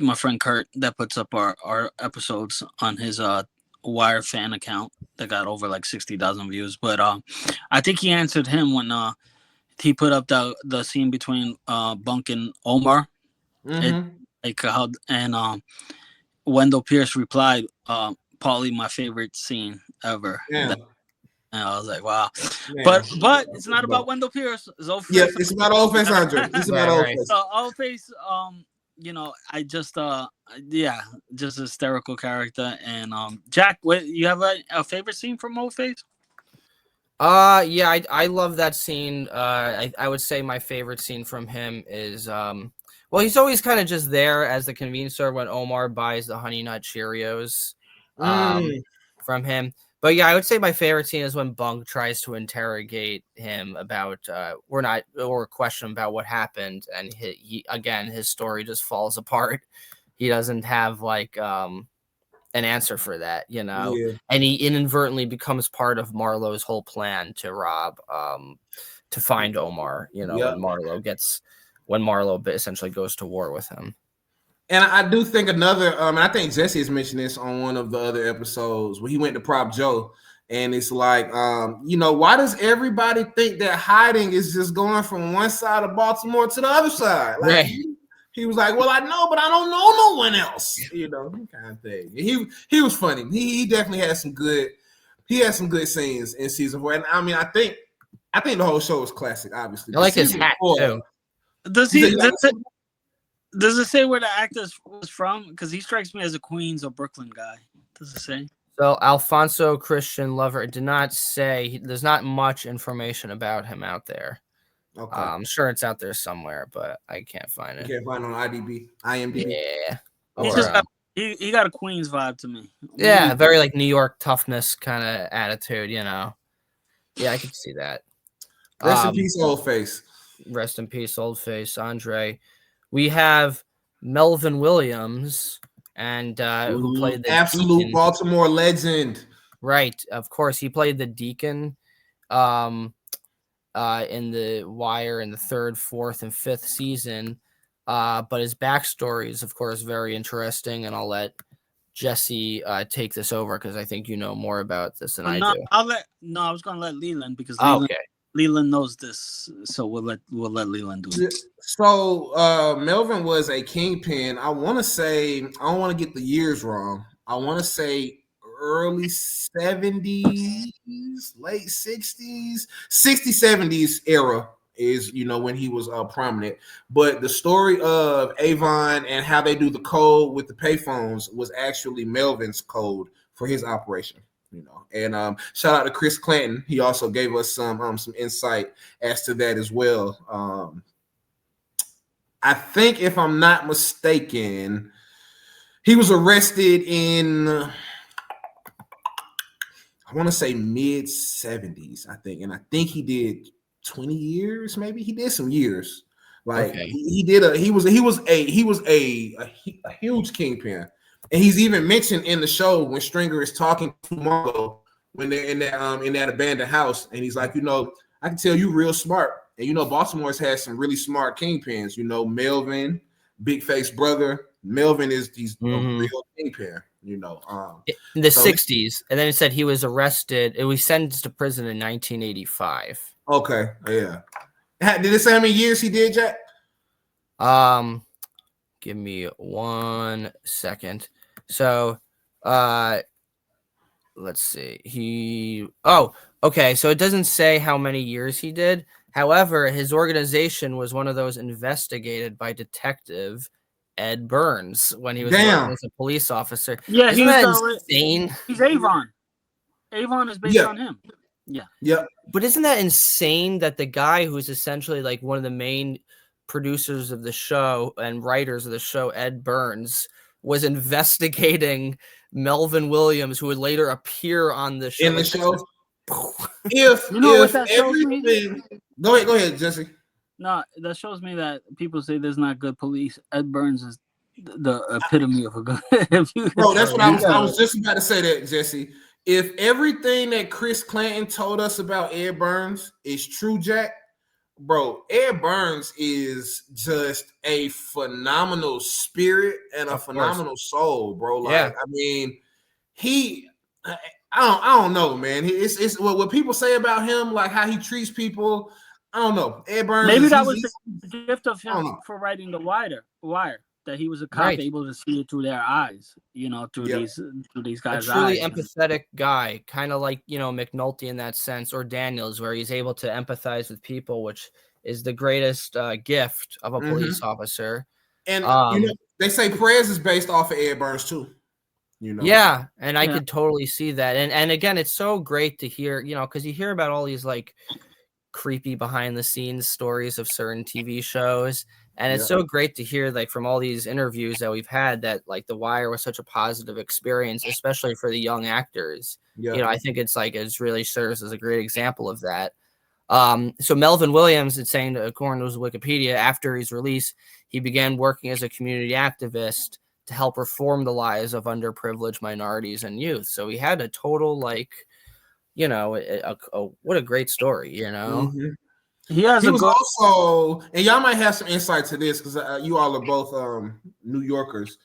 My friend Kurt that puts up our episodes on his Wire fan account that got over like 60,000 views. But I think he answered him when he put up the scene between Bunk and Omar. And Wendell Pierce replied, "Probably my favorite scene ever." Yeah. And I was like, wow. Man. But it's not about Wendell Pierce. It's about Old Face Andre. It's about Old Face. So Old Face, I just just hysterical character. And Jack, you have a favorite scene from Old Face? I love that scene. I would say my favorite scene from him is he's always kind of just there as the convenience store when Omar buys the Honey Nut Cheerios from him. But yeah, I would say my favorite scene is when Bunk tries to interrogate him about or question about what happened, and his story just falls apart. He doesn't have like an answer for that, and he inadvertently becomes part of Marlowe's whole plan to rob, to find Omar. When Marlo essentially goes to war with him. And I do think another, I think Jesse has mentioned this on one of the other episodes where he went to Prop Joe, and it's like, why does everybody think that hiding is just going from one side of Baltimore to the other side? Like, right. He was like, well, I know, but I don't know no one else, kind of thing. He was funny. He definitely had some good scenes in season 4. And I think the whole show is classic, obviously. I like his hat too. Does it say where the actor was from? Because he strikes me as a Queens or Brooklyn guy. Does it say? So Alfonso Christian Lover, it did not say. There's not much information about him out there. Okay. I'm sure it's out there somewhere, but I can't find it. You can't find it on IMDb. Yeah. He got a Queens vibe to me. Yeah, very like New York toughness kind of attitude, you know. Yeah, I can see that. Rest in peace, old face. Rest in peace, old face, Andre. We have Melvin Williams, and who played the absolute Deacon. Baltimore legend. Right, of course, he played the Deacon in the Wire in the 3rd, 4th, and 5th season. But his backstory is, of course, very interesting, and I'll let Jesse take this over because I think you know more about this than I do. I was gonna let Leland because Leland knows this, so we'll let Leland do it. So Melvin was a kingpin. I want to say, I don't want to get the years wrong. I want to say early 70s, late 60s, 60s, 70s era is, when he was prominent. But the story of Avon and how they do the code with the payphones was actually Melvin's code for his operation. And shout out to Chris Clanton. He also gave us some insight as to that as well. I think, if I'm not mistaken, he was arrested in, I want to say mid 70s, I think, and I think he did 20 years, maybe. He did some years. He was a huge kingpin. And he's even mentioned in the show when Stringer is talking to Margo when they're in that abandoned house, and he's like, I can tell you real smart. And Baltimore's had some really smart kingpins. Melvin, Big Face Brother. Melvin is a real kingpin. In the 60s, and then it said he was arrested. It was sentenced to prison in 1985. Okay, yeah. Did it say how many years he did, Jack? Give me 1 second. So, let's see. Okay. So it doesn't say how many years he did. However, his organization was one of those investigated by Detective Ed Burns when he was working as a police officer. Yeah, isn't that insane? He's Avon. Avon is based on him. Yeah. But isn't that insane that the guy who's essentially like one of the main producers of the show and writers of the show, Ed Burns, was investigating Melvin Williams, who would later appear on the show. In the show? If everything... Go ahead, Jesse. No, that shows me that people say there's not good police. Ed Burns is the epitome of a good... Bro, that's what I was just about to say that, Jesse. If everything that Chris Clanton told us about Ed Burns is true, Jack, bro, Ed Burns is just a phenomenal spirit and a phenomenal soul, bro. Like, I mean, I don't know, man. It's what people say about him, like how he treats people. I don't know. Ed Burns. Maybe that was the gift of him for writing the Wire. That he was a cop able to see it through their eyes, through these guys' eyes. A truly eyes. Empathetic guy, kind of like, McNulty in that sense, or Daniels, where he's able to empathize with people, which is the greatest gift of a police officer. And, they say Perez is based off of Ed Burns, too. Yeah, and I could totally see that. And again, it's so great to hear, because you hear about all these, like, creepy behind-the-scenes stories of certain TV shows. And it's so great to hear, like, from all these interviews that we've had that, like, The Wire was such a positive experience, especially for the young actors. Yeah. I think it's really serves as a great example of that. So Melvin Williams, it's saying, according to his Wikipedia, after his release, he began working as a community activist to help reform the lives of underprivileged minorities and youth. So he had a total, like, what a great story, Mm-hmm. He was also, and y'all might have some insight to this because you all are both New Yorkers.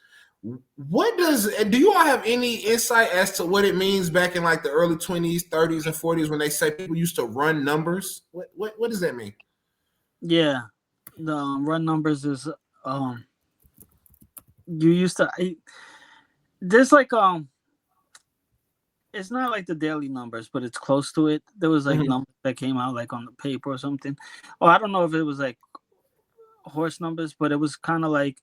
Do you all have any insight as to what it means back in like the early 20s, 30s, and 40s when they say people used to run numbers? What does that mean? Yeah, the run numbers is you used to. There's like it's not like the daily numbers, but it's close to it. There was like numbers that came out like on the paper or something. Or I don't know if it was like horse numbers, but it was kind of like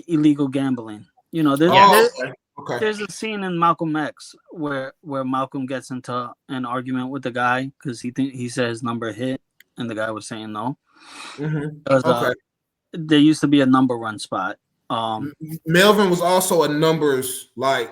illegal gambling. You know, there, Yeah. there, Okay. there's a scene in Malcolm X where Malcolm gets into an argument with the guy because he said his number hit and the guy was saying no. Okay. There used to be a number run spot. Melvin was also a numbers like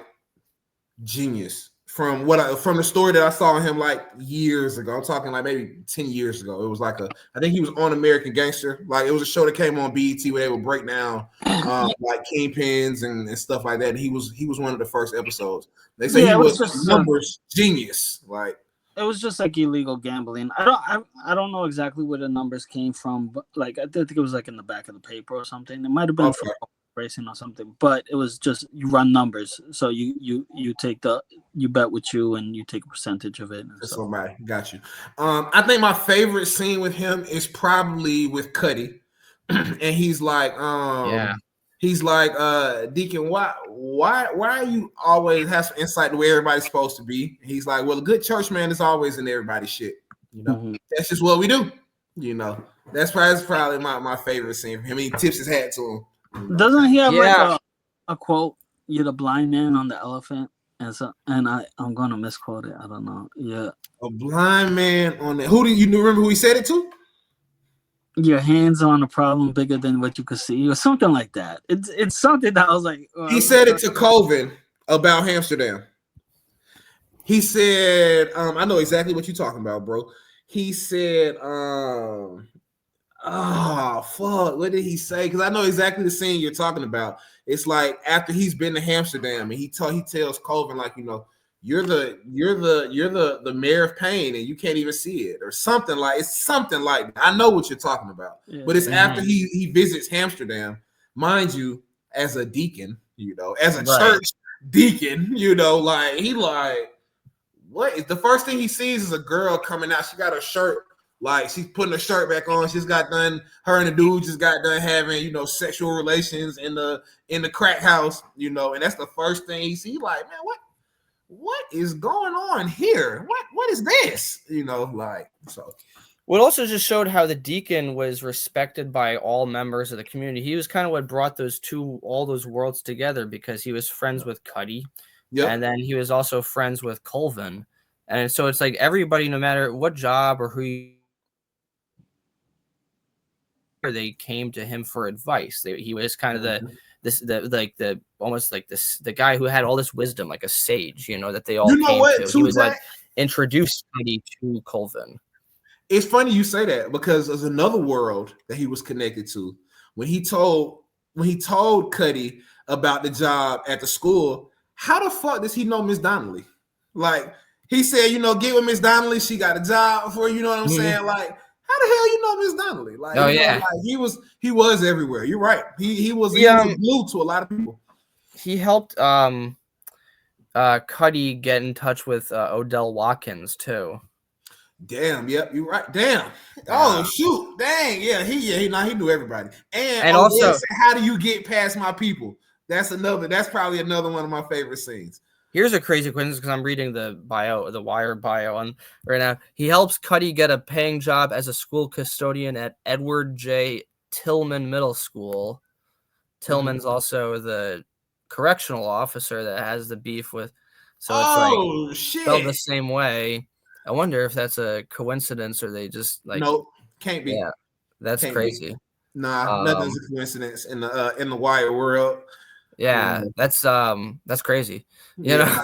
genius from from the story that I saw him like years ago. I'm talking like maybe 10 years ago. It was like I think he was on American Gangster. Like it was a show that came on BET where they would break down like kingpins and stuff like that. And he was one of the first episodes. They say he was just numbers genius. Like it was just like illegal gambling. I don't know exactly where the numbers came from, but like I think it was like in the back of the paper or something. It might have been from racing or something, but it was just you run numbers. So you take you bet with you and you take a percentage of it. Somebody got you. I think my favorite scene with him is probably with Cuddy, and he's like, he's like, Deacon, why are you always have some insight to where everybody's supposed to be? He's like, well, a good church man is always in everybody's shit. You know, that's just what we do. You know, that's probably my favorite scene from him. He tips his hat to him. Doesn't he have like a quote? You're the blind man on the elephant, and I'm gonna misquote it. I don't know. Yeah, a blind man on the. Who do you remember who he said it to? Your hands on a problem bigger than what you could see, or something like that. It's something that I was like. He said it to Colvin about Amsterdam. He said, "I know exactly what you're talking about, bro." He said, "Oh fuck, what did he say?" Because I know exactly the scene you're talking about. It's like after he's been to Amsterdam and he tells Colvin like, you know, you're the mayor of pain and you can't even see it or something like that. I know what you're talking about, but it's after he visits Amsterdam, mind you, as a deacon, you know, as a church deacon, you know, like he like what is the first thing he sees is a girl coming out. She got her shirt. Like she's putting her shirt back on. She's got done. Her and the dude just got done having, you know, sexual relations in the crack house, you know. And that's the first thing he sees. Like, man, what is going on here? What is this? You know, like so. Well, it also just showed how the deacon was respected by all members of the community. He was kind of what brought all those worlds together because he was friends with Cuddy, and then he was also friends with Colvin, and so it's like everybody, no matter what job or who. They came to him for advice. He was kind of the guy who had all this wisdom, like a sage, you know, that they all came to. He was like introduced Cuddy to Colvin. It's funny you say that because there's another world that he was connected to. When he told Cuddy about the job at the school, how the fuck does he know Miss Donnelly? Like he said, you know, get with Miss Donnelly, she got a job for you know what I'm saying? Like how the hell you know Miss Donnelly? Like, like he was everywhere. You're right. He was glue to a lot of people. He helped Cuddy get in touch with Odell Watkins too. Damn, yep, you're right. Damn. Oh shoot. Dang, yeah, he knew everybody. And also how do you get past my people? That's probably another one of my favorite scenes. Here's a crazy coincidence because I'm reading the Wire bio on right now. He helps Cuddy get a paying job as a school custodian at Edward J. Tillman Middle School. Tillman's also the correctional officer that has the beef with. So it's spelled the same way. I wonder if that's a coincidence or they just like. No, can't be. Yeah, that's crazy. Be. Nah, nothing's a coincidence in the Wire world. Yeah, that's crazy. You know,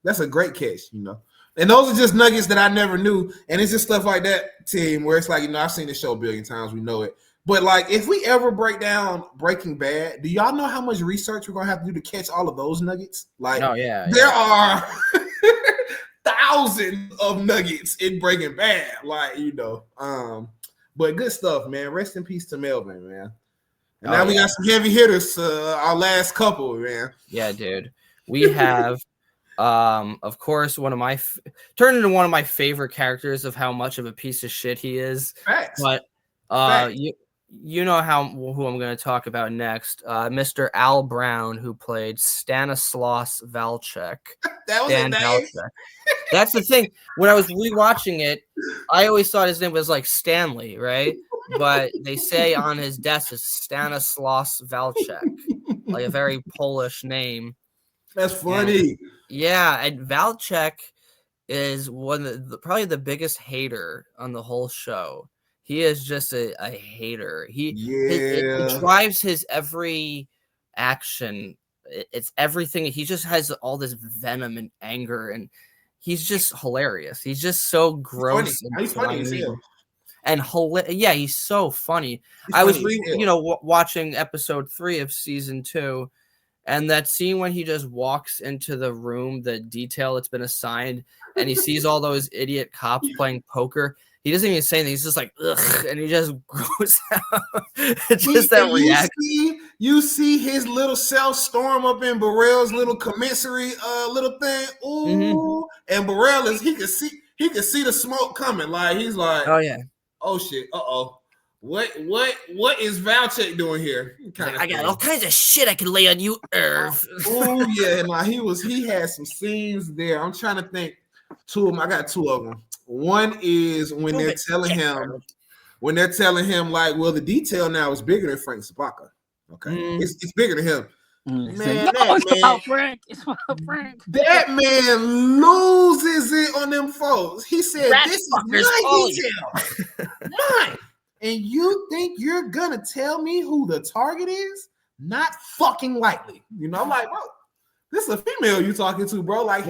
that's a great catch, you know. And those are just nuggets that I never knew. And it's just stuff like that, team, where it's like, you know, I've seen this show a billion times, we know it. But like if we ever break down Breaking Bad, do y'all know how much research we're gonna have to do to catch all of those nuggets? Like there are thousands of nuggets in Breaking Bad, like, you know. But good stuff, man. Rest in peace to Melvin, man. And now we got some heavy hitters, our last couple, man. Yeah, dude. We have, of course, turned into one of my favorite characters of how much of a piece of shit he is. Facts. But you know who I'm going to talk about next. Mr. Al Brown, who played Stanislaus Valchek. That was his name. Valchek. That's the thing. When I was rewatching it, I always thought his name was like Stanley, right? but they say on his desk is Stanislaus Valchek, like a very Polish name. That's funny. And Valchek is one of probably the biggest hater on the whole show. He is just a hater. It drives his every action. It's everything. He just has all this venom and anger, and he's just hilarious. He's just so gross. He's funny as hell. And he's so funny. I was watching episode 3 of season 2, and that scene when he just walks into the room, the detail that's been assigned, and he sees all those idiot cops playing poker. He doesn't even say anything. He's just like, ugh, and he just goes out. It's just that reaction. You see his little self storm up in Burrell's little commissary little thing. Ooh. And Burrell he could see the smoke coming. Like he's like, oh yeah. Oh shit. Uh-oh. What is Valchek doing here? I got all kinds of shit I can lay on you, Irv. Oh yeah, he had some scenes there. I'm trying to think. I got 2 of them. One is when they're telling him like, well, the detail now is bigger than Frank Zapata. Okay, it's bigger than him. Man, it's about Frank. It's about Frank. That man loses it on them folks. He said, "This is my detail, mine." And you think you're gonna tell me who the target is? Not fucking likely. I'm like, bro, this is a female you talking to, bro. Like,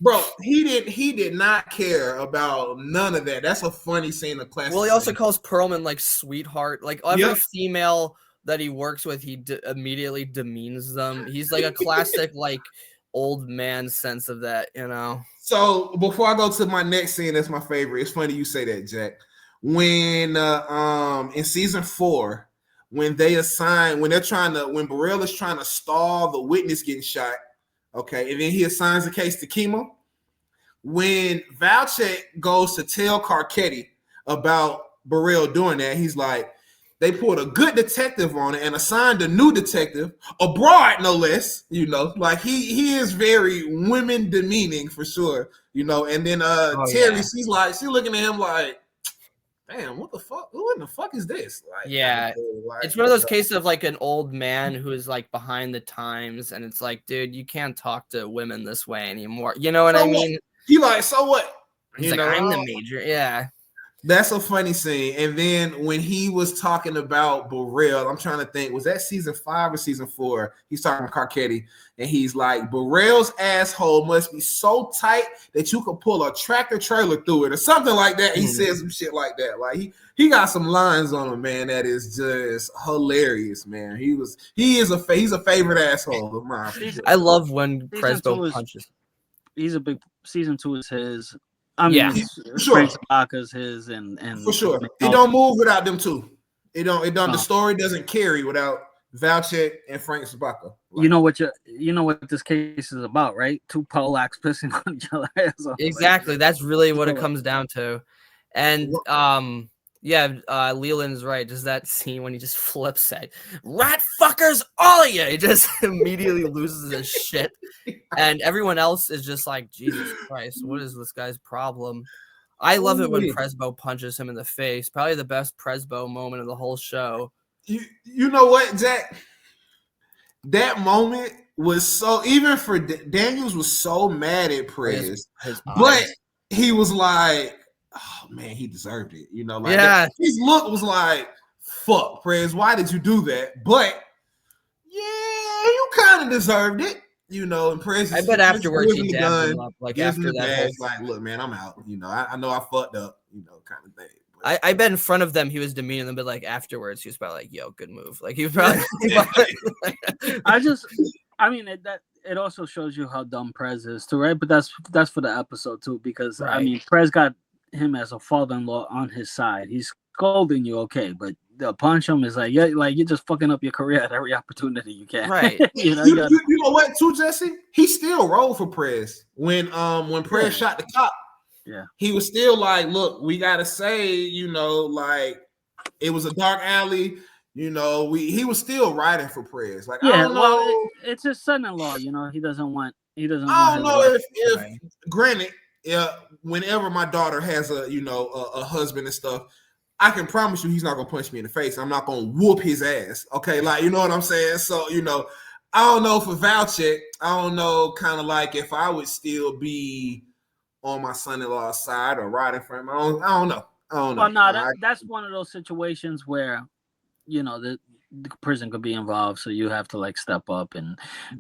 bro, he did not care about none of that. That's a funny scene of class. Well, he also calls Perlman like sweetheart. Like every female that he works with, he immediately demeans them. He's like a classic like old man sense of that, So before I go to my next scene, that's my favorite. It's funny you say that, Jack. When in season 4, when Burrell is trying to stall the witness getting shot, okay, and then he assigns the case to Kimo. When Valchek goes to tell Cathey about Burrell doing that, he's like, they pulled a good detective on it and assigned a new detective, abroad no less, like he is very women demeaning for sure, and then Terry, she's looking at him like, damn, what the fuck? Who in the fuck is this? Like, it's one of those cases of like an old man who is like behind the times, and it's like, dude, you can't talk to women this way anymore. You know what I mean? He like, so what? He's like, I'm the major. Yeah. That's a funny scene. And then when he was talking about Burrell, I'm trying to think, was that season 5 or season 4? He's talking to Cathey, and he's like, Burrell's asshole must be so tight that you could pull a tractor trailer through it or something like that. He said some shit like that. Like he got some lines on him, man. That is just hilarious, man. He's a favorite asshole of mine. Sure. I love when Presbo punches. He's a big season 2 is his. I mean, sure. Frank his and for sure. It don't move without them two. It don't. The story doesn't carry without Valchek and Frank Zapata. Like, you know what this case is about, right? 2 Polacks pissing on each other. Exactly. That's really what it comes down to. And Leland's right. Just that scene when he just flips it, rat fuckers, all of you. He just immediately loses his shit, and everyone else is just like, Jesus Christ, what is this guy's problem? I love it when Presbo punches him in the face. Probably the best Presbo moment of the whole show. You know what, Jack? That moment was so, even for Daniels was so mad at Prez, but he was like, oh man, he deserved it. His look was like, fuck, Prez, why did you do that? But yeah, you kind of deserved it. And Prez, I bet afterwards he dabbed him up. Like after that, like, look, man, I'm out. I know I fucked up. Kind of thing. I bet in front of them he was demeaning them, but like afterwards he was probably like, "Yo, good move." Like he was probably. It also shows you how dumb Prez is too, right? But that's for the episode too, because I mean, Prez got him as a father-in-law on his side. He's scolding you, okay, but the punch him is like, yeah, like you're just fucking up your career at every opportunity you can. Right. you know what, too, Jesse? He still rolled for Prez when Prez shot the cop. Yeah, he was still like, look, we gotta say, like it was a dark alley. He was still riding for Prez. Like, I don't know. It's his son-in-law. He doesn't want. I don't know if granted, whenever my daughter has a husband and stuff, I can promise you he's not gonna punch me in the face. I'm not gonna whoop his ass. Okay, like you know what I'm saying? So, I don't know for Valchek, I don't know kind of like if I would still be on my son-in-law's side or riding for him. I don't know. Well, no, that's one of those situations where, the prison could be involved, so you have to like step up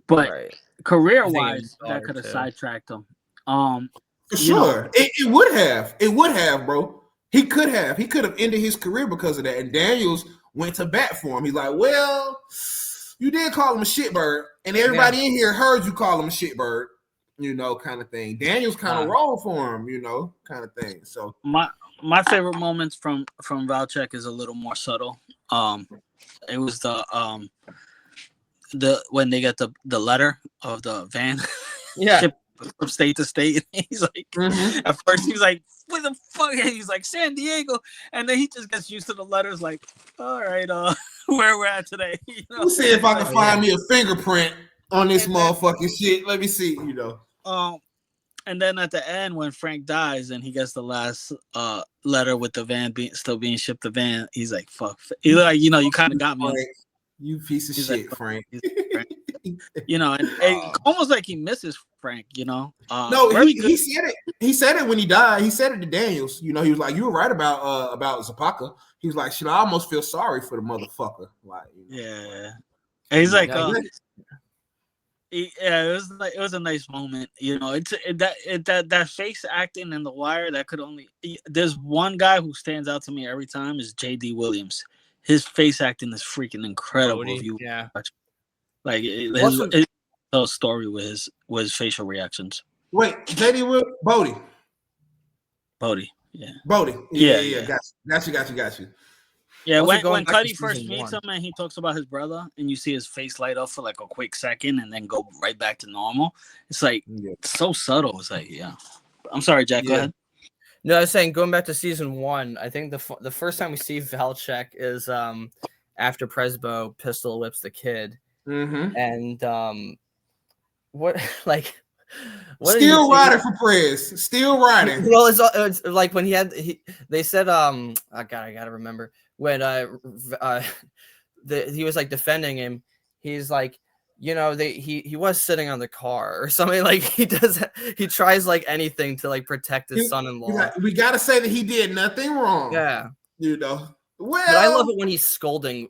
but Right. career-wise, that could have sidetracked him. For sure. It would have, bro. He could have ended his career because of that. And Daniels went to bat for him. He's like, well, you did call him a shitbird, and everybody in here heard you call him a shitbird, kind of thing. Daniels kind of rolled for him, kind of thing. So my favorite moments from Valchek is a little more subtle. It was the when they get the letter of the van. Yeah. From state to state. He's like, at first he's like, what the fuck? He's like, San Diego. And then he just gets used to the letters like, all right, where we're at today. Let's see if I can find me a fingerprint on this motherfucking shit. Let me see, And then at the end, when Frank dies and he gets the last letter with the van still being shipped the van, he's like, fuck. He's like, you kind of got me. Frank, you piece of shit, like, Frank. And almost like he misses Frank, No, he said it. He said it when he died. He said it to Daniels. He was like, you were right about Zapata. He was like, shit, I almost feel sorry for the motherfucker. Like, yeah. And he's like, it was a nice moment. It's that face acting in The Wire that could only. There's one guy who stands out to me every time is J.D. Williams. His face acting is freaking incredible. Watch. Like his story with his facial reactions. Wait, J.D. Bodie. Yeah. Bodie. Yeah. Got you. Yeah, when Cuddy first meets him and he talks about his brother and you see his face light up for like a quick second and then go right back to normal. It's like so subtle. It's like, I'm sorry, Jack. Go ahead. No, I was saying going back to season 1, I think the first time we see Valchek is after Presbo pistol whips the kid. And what still riding for Prez, still riding. Well, it's like when they said I gotta remember when he was like defending him. He's like, he was sitting on the car or something. Like he tries like anything to like protect his son-in-law. Like, we gotta say that he did nothing wrong. Yeah, well, but I love it when he's scolding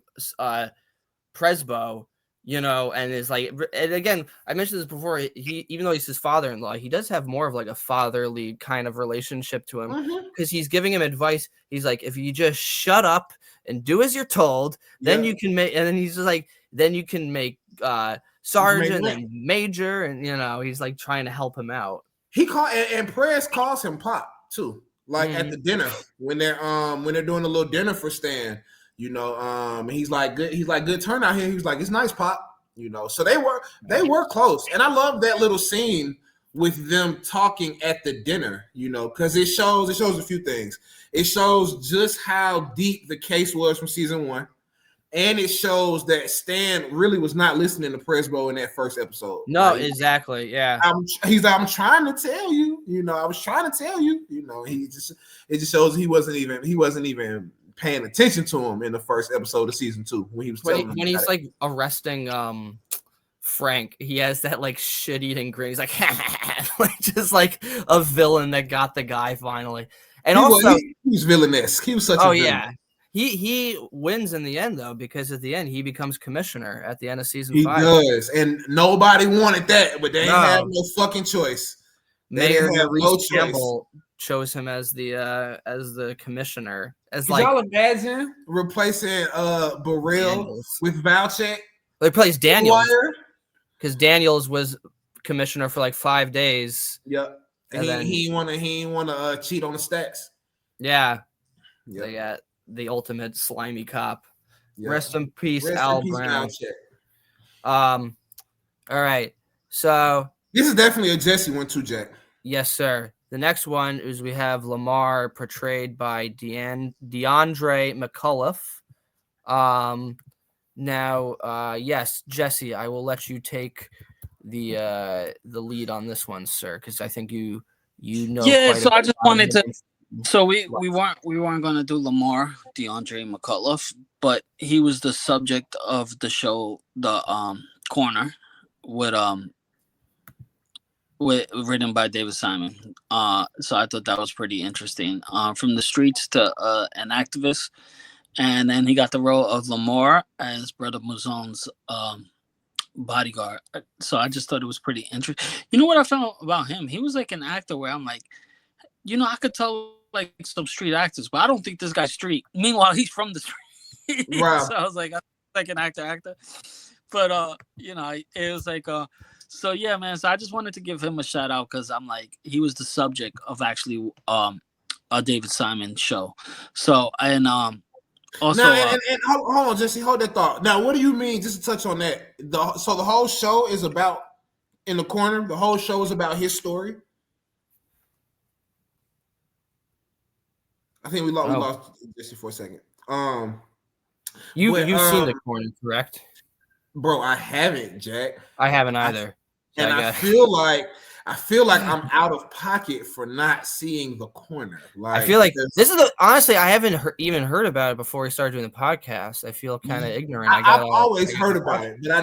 Presbo. And is like, and again, I mentioned this before. He, even though he's his father-in-law, he does have more of like a fatherly kind of relationship to him because he's giving him advice. He's like, if you just shut up and do as you're told, then you can make. And then he's just like, then you can make sergeant and major, and he's like trying to help him out. He and Prez calls him Pop too, like at the dinner when they're doing a little dinner for Stan. He's like good turnout here. He's like, it's nice, Pop. So they were close, and I love that little scene with them talking at the dinner. Because it shows a few things. It shows just how deep the case was from season 1, and it shows that Stan really was not listening to Presbo in that first episode. No, exactly, yeah. He's like, I'm trying to tell you. I was trying to tell you. It just shows he wasn't even paying attention to him in the first episode of season 2 when he was when he's like arresting Frank. He has that like shit-eating grin. He's like, like just like a villain that got the guy finally. And he was villainous. He was such a villain. Yeah. He wins in the end though, because at the end he becomes commissioner at the end of season 5. He does, and nobody wanted that, but they didn't have no fucking choice. Mayor Maurice Campbell chose him as the commissioner. As Could y'all imagine replacing Burrell with Valchek? They replaced Daniels because Daniels was commissioner for like 5 days. Yep, and he want to cheat on the stats. Yeah, they got the ultimate slimy cop. Yep. Rest in peace, Al Brown. All right, so this is definitely a Jesse one too, Jack. Yes, sir. The next one is we have Lamar portrayed by DeAndre McCullough. Yes, Jesse, I will let you take the lead on this one, sir, because I think you know. Yeah, so I just wanted to So we weren't gonna do Lamar DeAndre McCullough, but he was the subject of the show, the corner, with written by David Simon. So I thought that was pretty interesting. From the streets to an activist, and then he got the role of Lamar as Brother Mouzon's bodyguard. So I just thought it was pretty interesting. You know what I found about him? He was like an actor where I'm like, I could tell like some street actors, but I don't think this guy's street. Meanwhile, he's from the street. Wow. So I was like an actor. But it was like so yeah, man. So I just wanted to give him a shout out because I'm like, he was the subject of actually a David Simon show. So and also now, and hold on, Jesse, hold that thought. Now, what do you mean? Just to touch on that, so the whole show is about in the corner. The whole show is about his story. I think we lost Jesse for a second. You've seen the corner, correct? Bro, I haven't, Jack. I haven't either. And I feel like I'm out of pocket for not seeing the corner. Like, I feel like this is honestly, I haven't even heard about it before we started doing the podcast. I feel kind of ignorant. I've always heard about it, but I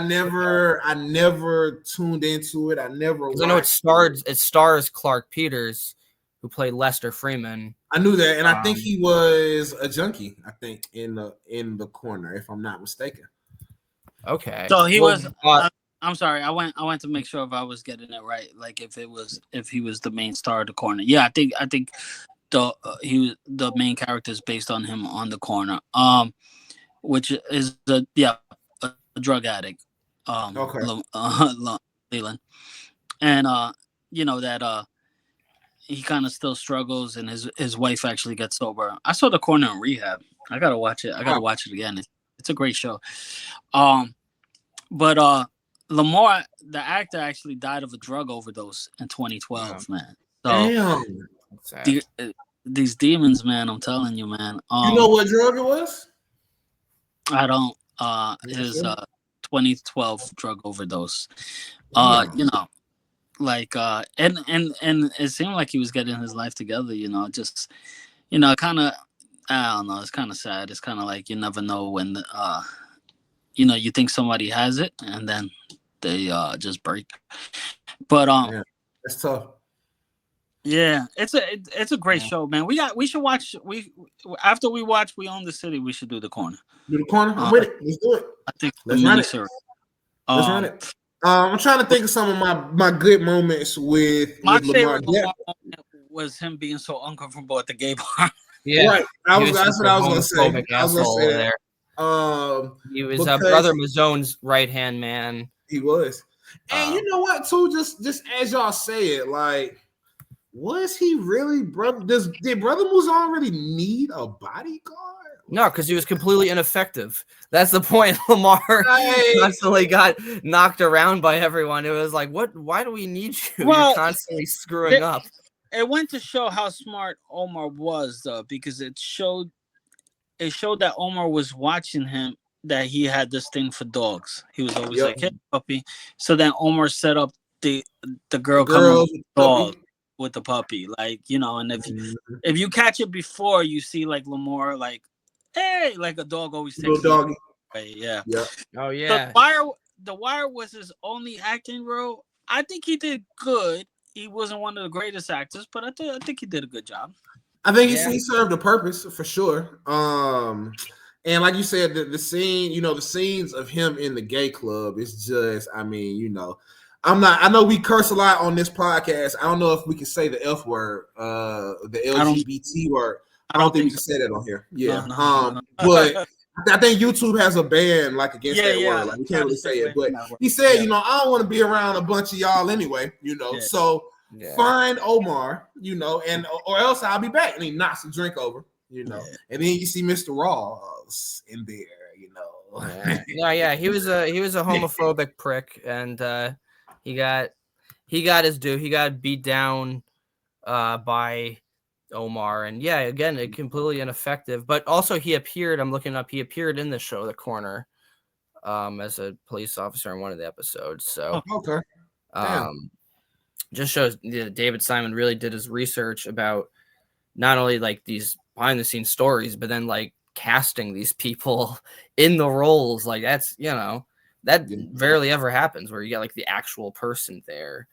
never tuned into it. I never. I know it stars Clark Peters, who played Lester Freeman. I knew that, and I think he was a junkie. I think in the corner, if I'm not mistaken. Okay. So he was. I'm sorry. I went to make sure if I was getting it right. Like if he was the main star of the corner. Yeah, I think the main character is based on him on the corner. Which is a drug addict. Okay. Leland, and that he kind of still struggles, and his wife actually gets sober. I saw the corner in rehab. I gotta watch it. I gotta watch it again. It's a great show. But Lamar, the actor, actually died of a drug overdose in 2012, man. So these demons, man, I'm telling you, man. You know what drug it was? I don't. His 2012 drug overdose. And it seemed like he was getting his life together. Just kind of. I don't know. It's kind of sad. It's kind of like you never know when you think somebody has it, and then they just break. But that's tough. Yeah, it's a great show, man. We should watch. After we watch We Own the City, we should do the corner. Do the corner. I'm with it. Let's do it. I think let's run it. Let's run it. I'm trying to think of some of my good moments with Lamar. Was him being so uncomfortable at the gay bar. Yeah, right. That's what I was going to say. I was going to say that. He was Brother Mazone's right hand man. He was, and you know what? Too, just as y'all say it, like, was he really brother? Did Brother Mouzon really need a bodyguard? No, because he was completely ineffective. That's the point. Lamar constantly got knocked around by everyone. It was like, what? Why do we need you? Well, you're constantly screwing up. It went to show how smart Omar was, though, because it showed that Omar was watching him, that he had this thing for dogs. He was always like, "Hey, puppy." So then Omar set up the girl coming with the dog with the puppy, like, and if you catch it before, you see like Lamar, like, hey, like a dog always takes little doggy. Yeah. Oh yeah. The Wire was his only acting role. I think he did good. He wasn't one of the greatest actors, but I think he did a good job. I think he served a purpose for sure. And like you said, the scene, the scenes of him in the gay club is just, I know we curse a lot on this podcast. I don't know if we can say the F word, the LGBT word. I don't think we can say that on here. Yeah. No. But I think YouTube has a ban like against that word. Like we can't really say it. But he said, I don't want to be around a bunch of y'all anyway, So find Omar, and or else I'll be back. And he knocks the drink over, And then you see Mr. Ross in there, Yeah. He was a homophobic prick, and he got his due. He got beat down by Omar, and again, completely ineffective. But also he appeared in the show The Corner as a police officer in one of the episodes. So okay. Just shows David Simon really did his research about not only like these behind the scenes stories, but then like casting these people in the roles. Like that's, you know, that rarely ever happens where you get like the actual person there.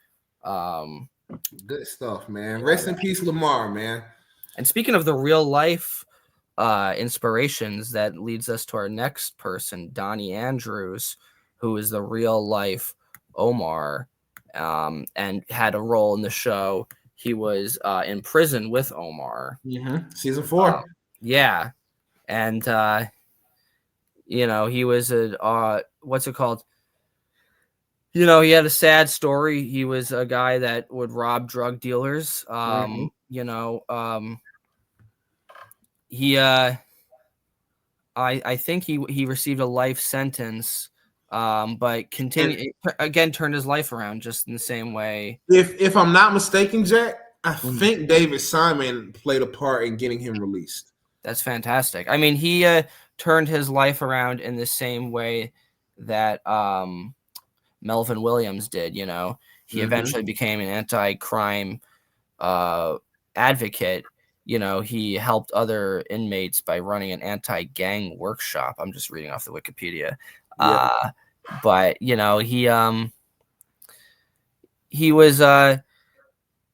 Good stuff, man. Rest in peace, Lamar, man. And speaking of the real life inspirations, that leads us to our next person, Donnie Andrews, who is the real life Omar, and had a role in the show. He was in prison with Omar. Season 4. Yeah. And, you know, he was a, what's it called? You know, he had a sad story. He was a guy that would rob drug dealers. You know, he, I think he received a life sentence, but turned his life around just in the same way. If I'm not mistaken, Jack, I think David Simon played a part in getting him released. That's fantastic. I mean, he turned his life around in the same way that Melvin Williams did. You know, he eventually became an anti-crime advocate. You know, he helped other inmates by running an anti-gang workshop. I'm just reading off the Wikipedia. But you know, he was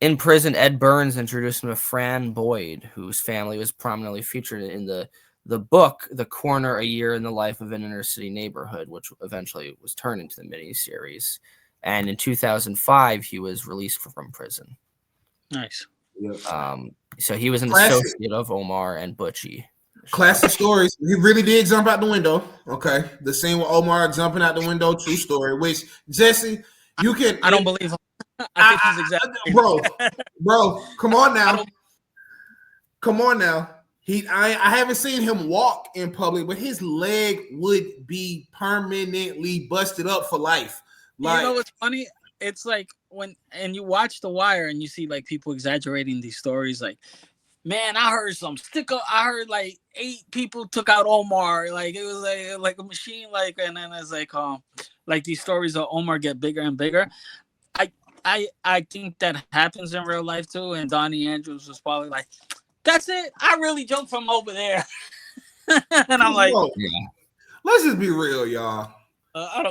in prison. Ed Burns introduced him to Fran Boyd, whose family was prominently featured in the book The Corner: A Year in the Life of an Inner City Neighborhood, which eventually was turned into the miniseries. And in 2005, he was released from prison. Nice. So he was an associate of Omar and Butchie. Classic stories. He really did jump out the window. Okay. The scene with Omar jumping out the window, true story. Which, Jesse, you can. I don't believe him. I think he's exactly. Bro, come on now. Come on now. I haven't seen him walk in public, but his leg would be permanently busted up for life. Like, you know what's funny? It's like and you watch The Wire and you see like people exaggerating these stories. Like, man, I heard I heard like 8 people took out Omar. Like it was like a machine. Like, and then it's like these stories of Omar get bigger and bigger. I think that happens in real life too. And Donnie Andrews was probably like, that's it. I really jumped from over there. And I'm like, let's just be real, y'all.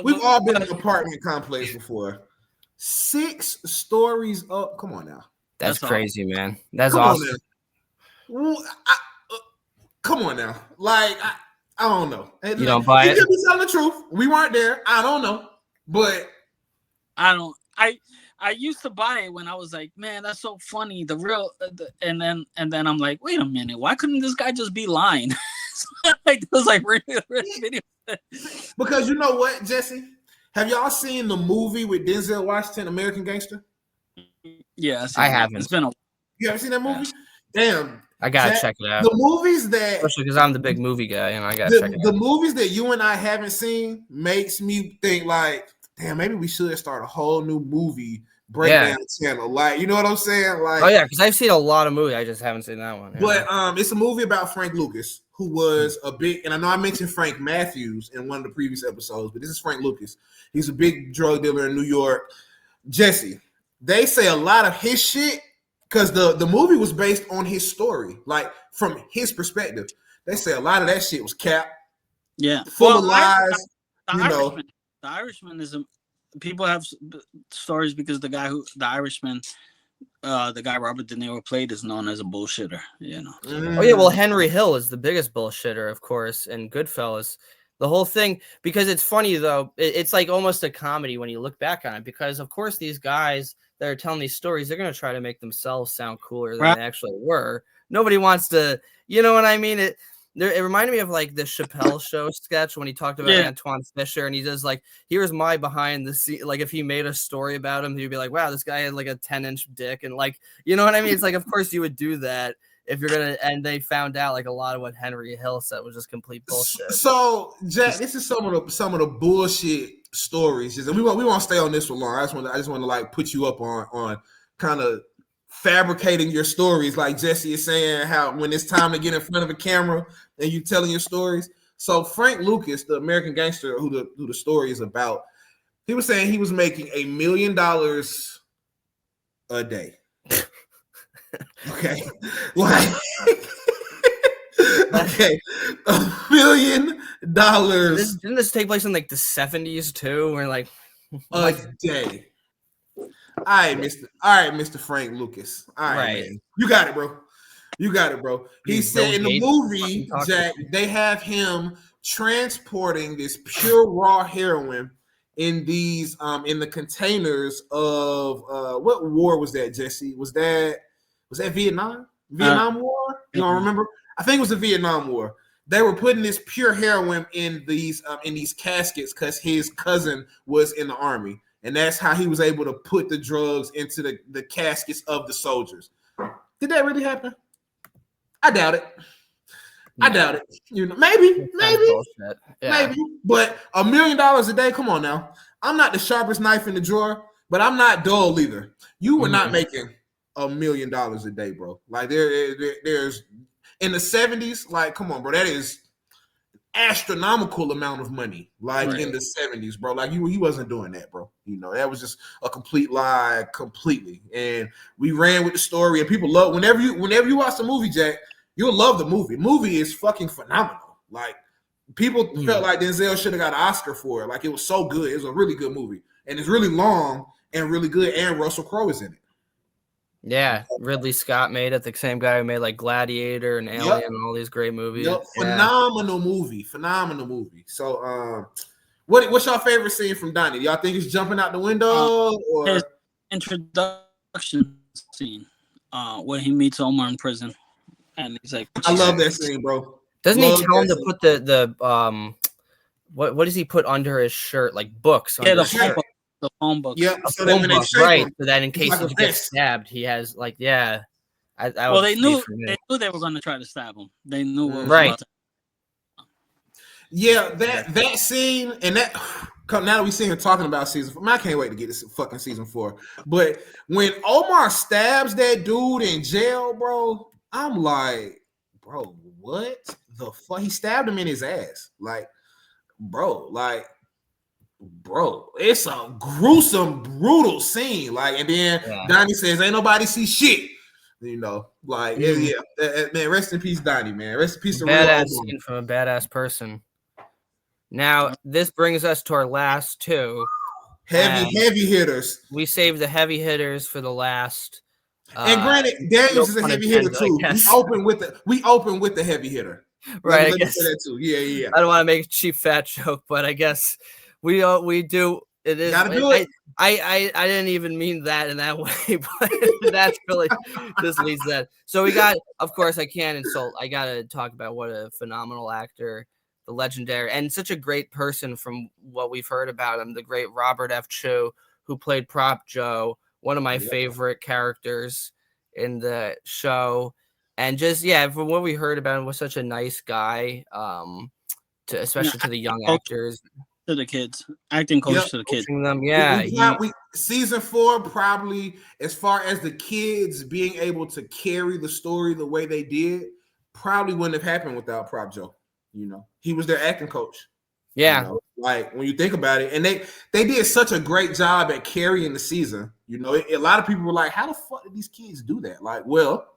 We've all been in an apartment complex before. 6 stories up. Come on now. That's crazy, man. That's awesome. Come on now. Like, I don't know. You don't buy it? You could be telling the truth. We weren't there. I don't know. But I used to buy it when I was like, man, that's so funny. And then I'm like, wait a minute, why couldn't this guy just be lying? Like it was like real video. Because you know what, Jesse? Have y'all seen the movie with Denzel Washington, American Gangster? Yeah, I haven't. It's been you haven't seen that movie? Yeah. Damn. I gotta check it out. The movies that, especially because I'm the big movie guy, and I gotta check it out. The movies that you and I haven't seen makes me think like, damn, maybe we should start a whole new movie breakdown channel. Like, you know what I'm saying? Like, oh yeah, because I've seen a lot of movies. I just haven't seen that one. But it's a movie about Frank Lucas, who was a big, and I know I mentioned Frank Matthews in one of the previous episodes, but this is Frank Lucas. He's a big drug dealer in New York. Jesse, they say a lot of his shit because the movie was based on his story, like from his perspective. They say a lot of that shit was cap. Yeah, full of lies. The Irishman is people have stories because the Irishman, the guy Robert De Niro played, is known as a bullshitter. You know. Oh yeah, well Henry Hill is the biggest bullshitter, of course, in Goodfellas. The whole thing, because it's funny though, it's like almost a comedy when you look back on it, because of course these guys that are telling these stories, they're going to try to make themselves sound cooler than they actually were. Nobody wants to, you know what I mean? It reminded me of like the Chappelle Show sketch when he talked about Antoine Fisher, and he does like, here's my behind the scene. Like if he made a story about him, he'd be like, wow, this guy had like a 10-inch dick. And like, you know what I mean? It's like, of course you would do that if you're going to, and they found out like a lot of what Henry Hill said was just complete bullshit. So Jack, this is some of the bullshit stories. And we won't stay on this for long. I just want to like put you up on kind of fabricating your stories, like Jesse is saying, how when it's time to get in front of a camera and you telling your stories. So Frank Lucas, the American Gangster, who the story is about, he was saying he was making $1 million a day. Okay, like okay, $1 million Didn't this take place in like the 70s too? Where like a day. All right, Mr. Frank Lucas. All right, man. You got it, bro. You got it, bro. He said in the movie, Jack, they have him transporting this pure raw heroin in these in the containers of what war was that, Jesse? Was that Vietnam? Vietnam War? You don't remember? I think it was the Vietnam War. They were putting this pure heroin in these caskets because his cousin was in the army. And that's how he was able to put the drugs into the caskets of the soldiers. Did that really happen? I doubt it. No. I doubt it. You know, maybe. But $1 million a day. Come on now. I'm not the sharpest knife in the drawer, but I'm not dull either. You were not making $1 million a day, bro. Like there's in the 70s. Like, come on, bro. That is astronomical amount of money. Like in the 70s, bro. Like he wasn't doing that, bro. You know, that was just a complete lie, completely. And we ran with the story, and people love whenever you watch the movie, Jack. You'll love the movie. The movie is fucking phenomenal. Like, people felt like Denzel should have got an Oscar for it. Like, it was so good. It was a really good movie. And it's really long and really good. And Russell Crowe is in it. Yeah. Ridley Scott made it. The same guy who made, like, Gladiator and Alien and all these great movies. Yep. Phenomenal movie. So, what's your favorite scene from Donnie? Y'all think it's jumping out the window? Or his introduction scene when he meets Omar in prison. And he's like, I love that scene, bro. Doesn't he tell him to put the what does he put under his shirt? Like books. Yeah, the phone book. Yeah, so right. So that in case he gets stabbed, he has like they knew they were going to try to stab him. They knew what was about to. Yeah, that scene and that. Now that we see him talking about season 4, I can't wait to get this fucking season 4. But when Omar stabs that dude in jail, bro. I'm like, bro, what the fuck? He stabbed him in his ass. Like, bro, it's a gruesome, brutal scene. Like, and then Donnie says, ain't nobody see shit. You know, like, man, rest in peace, Donnie, man. Rest in peace to badass scene from a badass person. Now, this brings us to our last two. Heavy hitters. We saved the heavy hitters for the last. And granted, Daniels is a heavy hitter too. We open with the heavy hitter, right? Let me say that too. Yeah. I don't want to make a cheap fat joke, but I guess we do. It is. Gotta do it. I didn't even mean that in that way, but that's really this leads that. So we got, of course, I can't insult. I gotta talk about what a phenomenal actor, the legendary, and such a great person from what we've heard about him. The great Robert F. Chu, who played Prop Joe. One of my favorite characters in the show. And just, from what we heard about him, was such a nice guy, especially to the young actors. To the kids. Acting coach to the kids. Them, season 4, probably, as far as the kids being able to carry the story the way they did, probably wouldn't have happened without Prop Joe. You know, he was their acting coach. Yeah. You know, like when you think about it, and they did such a great job at carrying the season. You know, a lot of people were like, how the fuck did these kids do that? Like, well,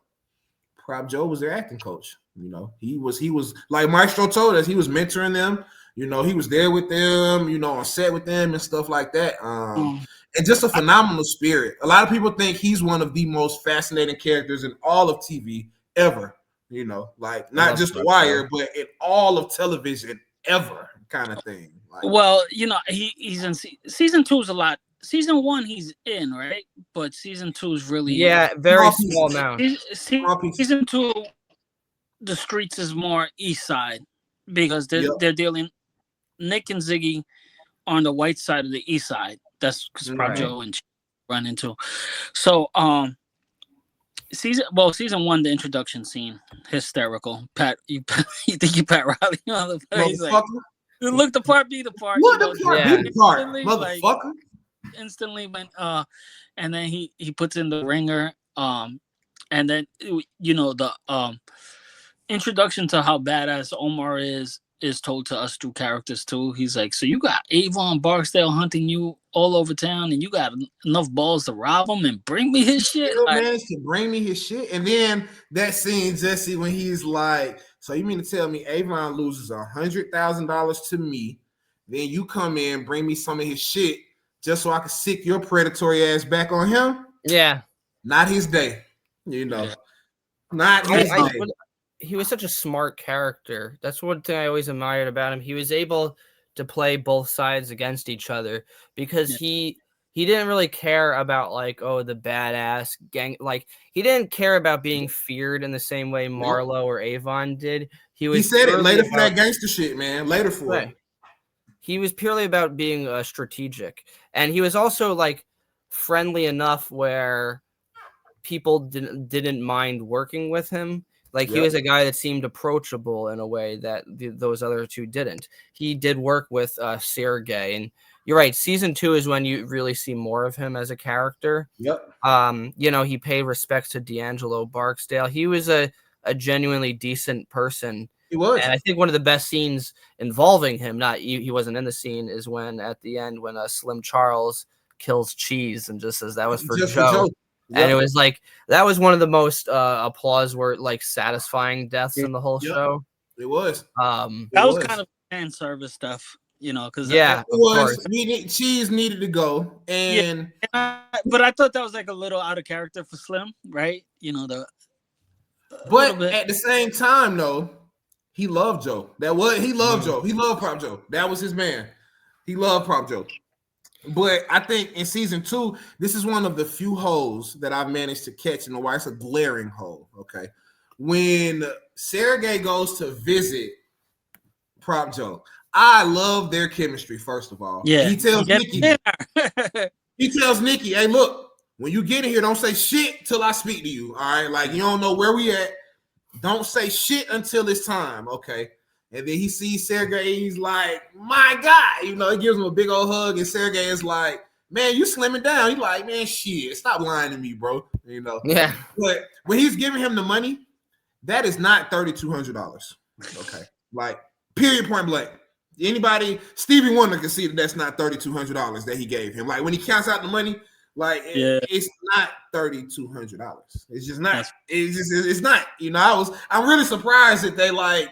Prop Joe was their acting coach. You know, he was like Maestro told us, he was mentoring them. You know, he was there with them, you know, on set with them and stuff like that. And just a phenomenal spirit. A lot of people think he's one of the most fascinating characters in all of TV ever. You know, like not just The Wire, but in all of television ever, kind of thing. Like, well, you know, he's in season 2 is a lot. Season 1 he's in, right? But season 2 is really very small now. Season 2, the streets is more east side because they're dealing. Nick and Ziggy on the white side of the east side. That's because Prop Joe and run into. So season 1, the introduction scene, hysterical. Pat, you think you Pat Riley on the face? Like, look the part, be the part. What the part, be the part, motherfucker. Like, instantly went and then he puts in the ringer, and then you know the introduction to how badass Omar is is told to us through characters too. He's like, so you got Avon Barksdale hunting you all over town, and you got enough balls to rob him and bring me his shit. Still managed to bring me his shit, and then that scene, Jesse, when he's like, "So you mean to tell me Avon loses $100,000 to me, then you come in, bring me some of his shit just so I can sick your predatory ass back on him?" Yeah, not his day, not his day. He was such a smart character. That's one thing I always admired about him. He was able to play both sides against each other because he didn't really care about like, oh, the badass gang. Like he didn't care about being feared in the same way Marlo or Avon did. He said it later for that gangster shit, man. Later for it. He was purely about being strategic, and he was also like friendly enough where people didn't mind working with him. Like he was a guy that seemed approachable in a way that those other two didn't. He did work with Sergey, and you're right. Season 2 is when you really see more of him as a character. Yep. He paid respects to D'Angelo Barksdale. He was a genuinely decent person. He was. And I think one of the best scenes involving him, he wasn't in the scene, is when at the end when Slim Charles kills Cheese and just says that was for Joe. Yep. And it was like that was one of the most applause were like satisfying deaths in the whole show. It was. That was kind of fan service stuff, because it was. Cheese needed to go, and but I thought that was like a little out of character for Slim, right? But at the same time, though, he loved Joe. He loved Joe. He loved Prop Joe. That was his man. He loved Prop Joe. But I think in season 2, this is one of the few holes that I've managed to catch in the wire. It's a glaring hole. Okay. When Sergey goes to visit Prop Joe, I love their chemistry, first of all. Yeah. He tells Nikki, hey, look, when you get in here, don't say shit till I speak to you. All right. Like, you don't know where we at. Don't say shit until it's time. Okay. And then he sees Sergey, he's like, my God, he gives him a big old hug, and Sergey is like, man, you slimming down. He's like, man, shit, stop lying to me, bro. Yeah. But when he's giving him the money, that is not $3,200. Okay. Like, period, point blank. Anybody, Stevie Wonder can see that that's not $3,200 that he gave him. Like, when he counts out the money, like, it's not $3,200. It's just not. It's not. I'm really surprised that they like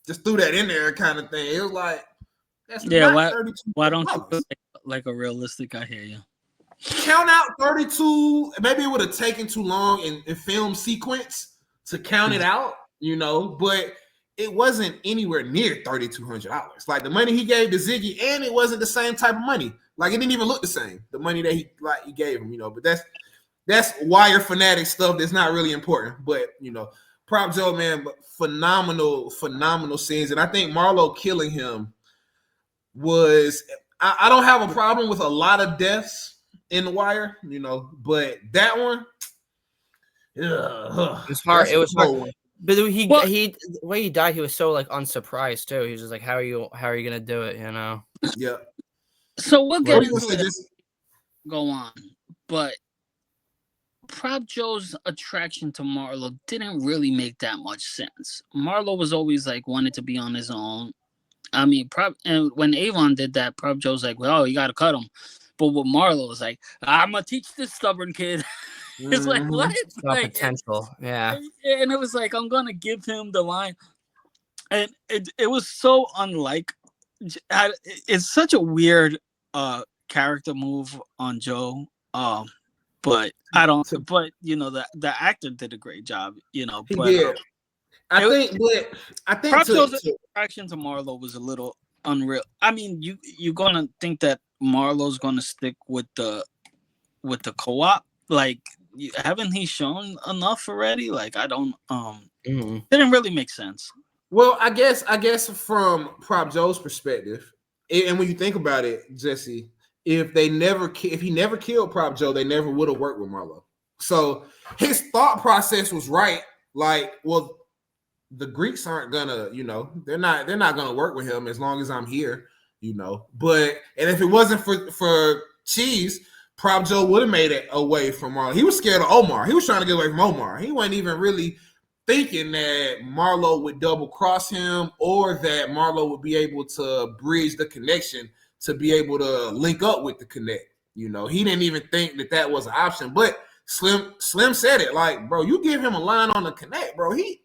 just threw that in there kind of thing. It was like, that's why don't you put like a realistic? I hear you. Count out 32. Maybe it would have taken too long in film sequence to count it out, but it wasn't anywhere near $3,200. Like the money he gave to Ziggy, and it wasn't the same type of money. Like it didn't even look the same. The money that he gave him, but that's wire fanatic stuff that's not really important. But Prop Joe, man, but phenomenal scenes. And I think Marlo killing him was I don't have a problem with a lot of deaths in The Wire, but that one, it's hard. It was hard. But the way he died, he was so like unsurprised too. He was just like, how are you gonna do it? Yeah. So we'll get into it. Go on, but Prop Joe's attraction to Marlo didn't really make that much sense. Marlo was always like wanted to be on his own. I mean, and when Avon did that, Prop Joe's like, well, you got to cut him. But with Marlo was like, I'm gonna teach this stubborn kid. It's like what? Like, potential, yeah. And it was like I'm gonna give him the line, and it was so unlike. It's such a weird character move on Joe. But I don't. But the actor did a great job. He did. I think Prop Joe's attraction to Marlo was a little unreal. I mean, you're gonna think that Marlo's gonna stick with the co-op. Like, haven't he shown enough already? Like, I don't. Didn't really make sense. Well, I guess from Prop Joe's perspective, and when you think about it, Jesse, if he never killed Prop Joe, they never would have worked with Marlo. So his thought process was right. Like, well, the Greeks aren't gonna, they're not gonna work with him as long as I'm here, But if it wasn't for Cheese, Prop Joe would have made it away from Marlo. He was scared of Omar. He was trying to get away from Omar. He wasn't even really thinking that Marlo would double cross him or that Marlo would be able to bridge the connection to be able to link up with the Connect. You know, he didn't even think that was an option. But Slim said it like, bro, you give him a line on the Connect, bro, he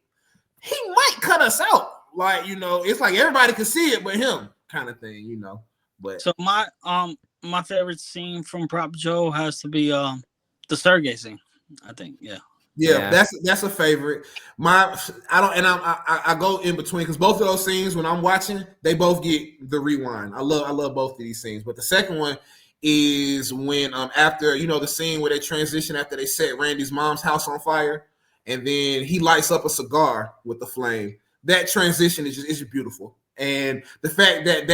might cut us out. Like, you know, it's like everybody can see it but him kind of thing, you know. But so my favorite scene from Prop Joe has to be the Sergey scene, I think. Yeah, that's a favorite. I go in between because both of those scenes when I'm watching, they both get the rewind. I love both of these scenes, but the second one is when after, you know, the scene where they transition after they set Randy's mom's house on fire, and then he lights up a cigar with the flame. That transition is just beautiful, and the fact that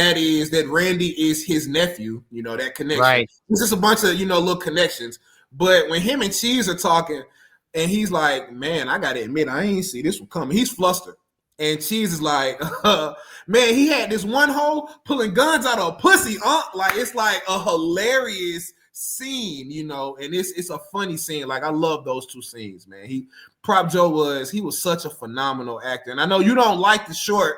Randy is his nephew, you know, that connection. Right. It's just a bunch of, you know, little connections. But when him and Cheese are talking. And he's like, man, I gotta admit, I ain't see this one coming. He's flustered. And Cheese is like, man, he had this one hoe pulling guns out of a pussy. Like, it's like a hilarious scene, you know, and it's a funny scene. Like, I love those two scenes, man. Prop Joe was such a phenomenal actor. And I know you don't like the short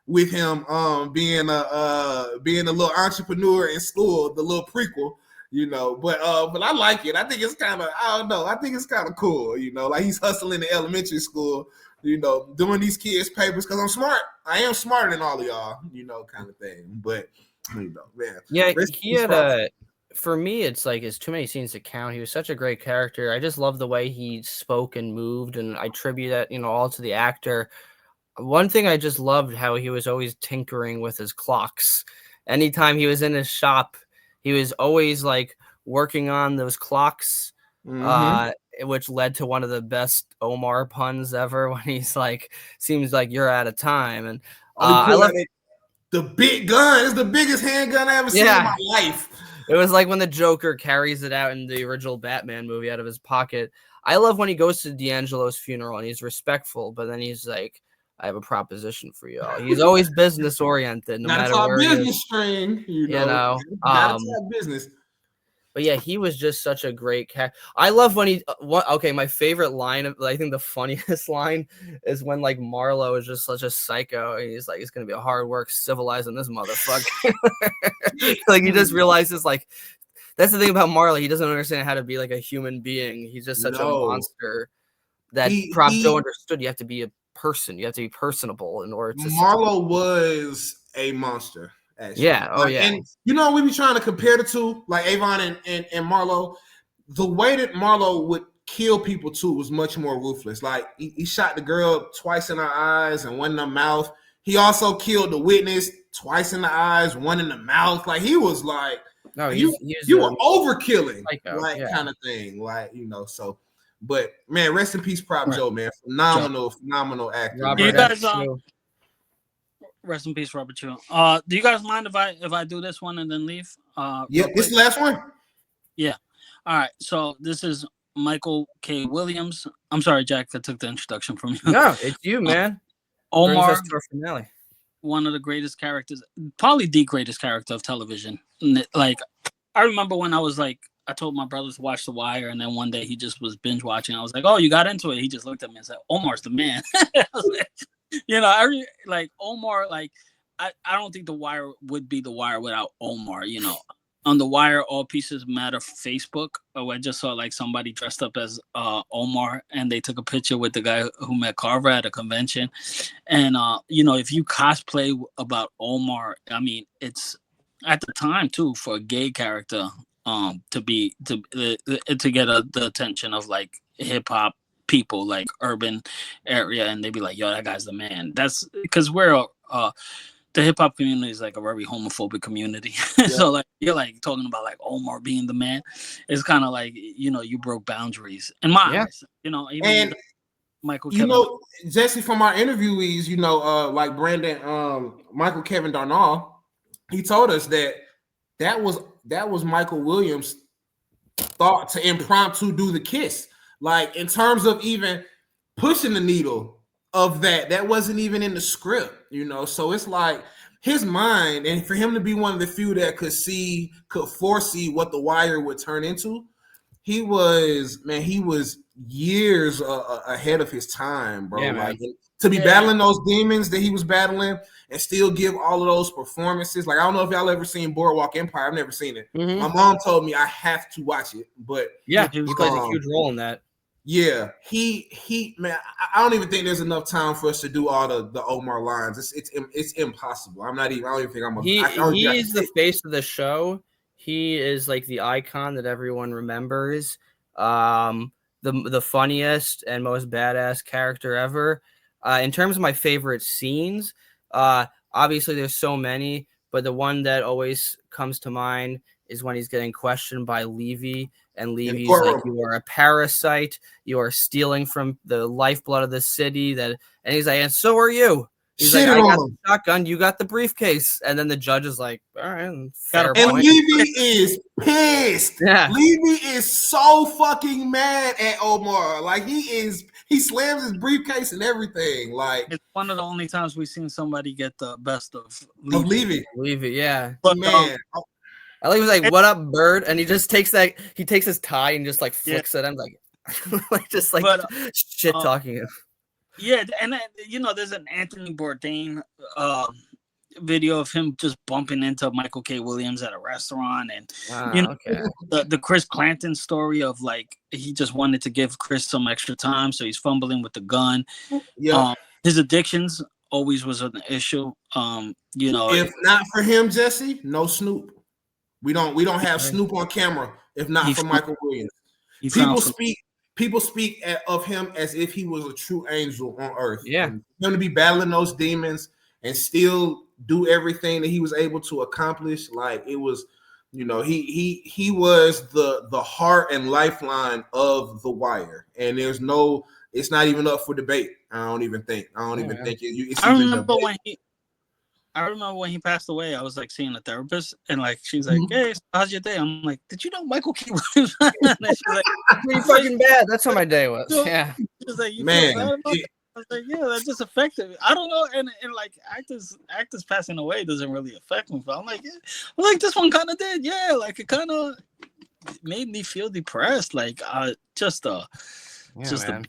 with him being a little entrepreneur in school, the little prequel. You know, but I like it. I think it's kind of, I don't know. I think it's kind of cool. You know, like he's hustling in elementary school, you know, doing these kids' papers because I'm smart. I am smarter than all of y'all, you know, kind of thing. But, you know, man. Yeah, he had for me, it's like it's too many scenes to count. He was such a great character. I just love the way he spoke and moved, and I attribute that, you know, all to the actor. One thing I just loved how he was always tinkering with his clocks. Anytime he was in his shop, he was always like working on those clocks, which led to one of the best Omar puns ever when he's like, seems like you're out of time. And I love the big gun. It's the biggest handgun I ever seen in my life. It was like when the Joker carries it out in the original Batman movie out of his pocket. I love when he goes to D'Angelo's funeral and he's respectful, but then he's like, I have a proposition for you all. He's always business oriented, no matter where business string, you know. Business. But yeah, he was just such a great cat. I love when he. My favorite line I think the funniest line is when like Marlo is just such a psycho. And he's like, it's gonna be a hard work civilizing this motherfucker. Like he just realizes like that's the thing about Marlo. He doesn't understand how to be like a human being. He's just such a monster that Prop Joe understood. You have to be a person. You have to be personable in order to. Marlo was a monster. Actually. Yeah. Oh, yeah. And you know, we be trying to compare the two, like Avon and Marlo. The way that Marlo would kill people too was much more ruthless. Like he shot the girl twice in her eyes and one in her mouth. He also killed the witness twice in the eyes, one in the mouth. Like he was like, no, you were overkilling, kind of thing. Like, you know, so. But man, rest in peace, Prop Joe, man. Phenomenal actor. Do you guys, rest in peace, Robert Chu. Do you guys mind if I do this one and then leave? Yep, this is the last one. Yeah. All right. So this is Michael K. Williams. I'm sorry, Jack, I took the introduction from you. No, it's you, man. Omar, one of the greatest characters, probably the greatest character of television. Like, I remember when I was like, I told my brothers to watch The Wire, and then one day he just was binge watching. I was like, "Oh, you got into it?" He just looked at me and said, "Omar's the man." I was like, you know, like Omar. Like, I don't think The Wire would be The Wire without Omar. You know, on The Wire, All Pieces Matter Facebook. I just saw like somebody dressed up as Omar, and they took a picture with the guy who met Carver at a convention. And you know, if you cosplay about Omar, I mean, it's at the time too for a gay character. To get the attention of like hip hop people, like urban area, and they'd be like, "Yo, that guy's the man." That's because we're the hip hop community is like a very homophobic community. Yeah. So like you're like talking about like Omar being the man. It's kind of like, you know, you broke boundaries in my eyes. You know, even and Michael. You know, Jesse, from our interviewees, you know, like Brandon, Michael Kevin Darnall, he told us that was Michael Williams' thought to impromptu do the kiss. Like in terms of even pushing the needle of that wasn't even in the script, you know? So it's like his mind, and for him to be one of the few that could foresee what The Wire would turn into, he was years ahead of his time, bro. Yeah, like man. to be battling those demons that he was battling and still give all of those performances. Like I don't know if y'all ever seen Boardwalk Empire. I've never seen it. Mm-hmm. My mom told me I have to watch it, but yeah, he plays a huge role in that. Yeah, he man, I don't even think there's enough time for us to do all the Omar lines. It's impossible. I don't even think I'm. He is the face of the show. He is like the icon that everyone remembers. The funniest and most badass character ever. In terms of my favorite scenes, obviously there's so many, but the one that always comes to mind is when he's getting questioned by Levy, and Levy's like, "You are a parasite. You are stealing from the lifeblood of the city." And he's like, "And so are you." He's like, "I got the shotgun, you got the briefcase." And then the judge is like, "All right, fair point." And Levy is pissed. Yeah. Levy is so fucking mad at Omar. Like he slams his briefcase and everything. Like it's one of the only times we've seen somebody get the best of Levy. Levy, yeah. But man. I think he was like, "What up, bird?" And he just takes his tie and just like flicks at him, like shit talking him. Yeah, and there's an Anthony Bourdain video of him just bumping into Michael K. Williams at a restaurant, and the Chris Clanton story of like he just wanted to give Chris some extra time, so he's fumbling with the gun. Yeah, his addictions always was an issue. If not for him, Jesse, no Snoop. We don't have Snoop on camera if not for Michael Williams. People speak of him as if he was a true angel on earth. Yeah, and him to be battling those demons and still do everything that he was able to accomplish. Like it was, he was the heart and lifeline of The Wire, and it's not even up for debate. I don't even think it's I even remember debate. I remember when he passed away, I was like seeing a therapist, and like she's like, "Hey, how's your day?" I'm like, "Did you know Michael K. Williams?" And she's like, "Pretty fucking bad." That's how my day was. Yeah. She's like, "You feel bad about that?" I was like, "Yeah, that just affected me." I don't know, and like actors passing away doesn't really affect me. But I'm like, this one kind of did. Yeah, like it kind of made me feel depressed. Like just a phenomenal.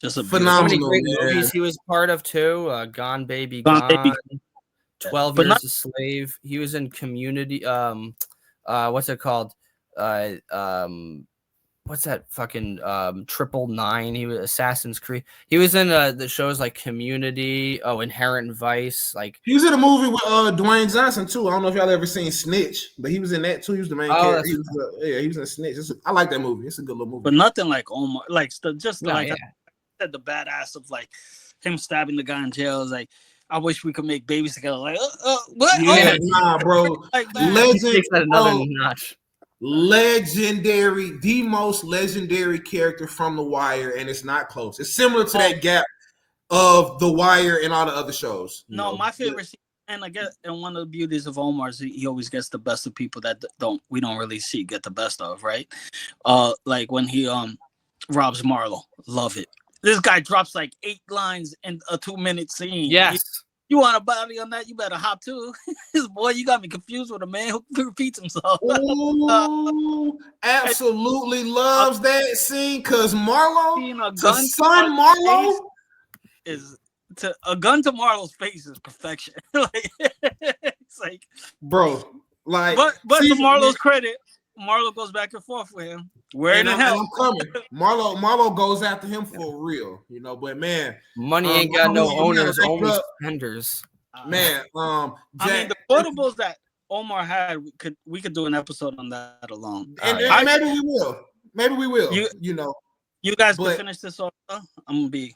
So many great movies he was part of too. Gone Baby Gone. 12 Years a Slave. He was in Community. What's it called? What's that fucking 999? He was Assassin's Creed. He was in the shows like Community. Inherent Vice. Like he was in a movie with Dwayne Johnson too. I don't know if y'all ever seen Snitch, but he was in that too. He was the main character. He was in Snitch. I like that movie. It's a good little movie. But nothing like Omar. Like I said, the badass of like him stabbing the guy in jail is like. I wish we could make babies together. Like, what? Yeah, nah, bro. Like, takes that another notch. Legendary, the most legendary character from The Wire, and it's not close. It's similar to that gap of The Wire and all the other shows. My favorite scene, and I guess, and one of the beauties of Omar is he always gets the best of people that we don't really see get the best of, right? Like when he robs Marlo, love it. This guy drops like 8 lines in a 2-minute scene. Yes. You want a body on that? You better hop too. Boy, you got me confused with a man who repeats himself. Ooh, absolutely loves that scene because Marlo, son Marlo, is a gun to Marlo's face is perfection. It's like, bro, like, but to Marlo's credit, Marlo goes back and forth with him. Where the hell? I'm coming. Marlo goes after him for real, But man, money ain't got no owners, only spenders. Man, Jack, I mean the quotables that Omar had, we could do an episode on that alone. And maybe we will. Maybe we will. You guys can finish this off. I'm gonna be.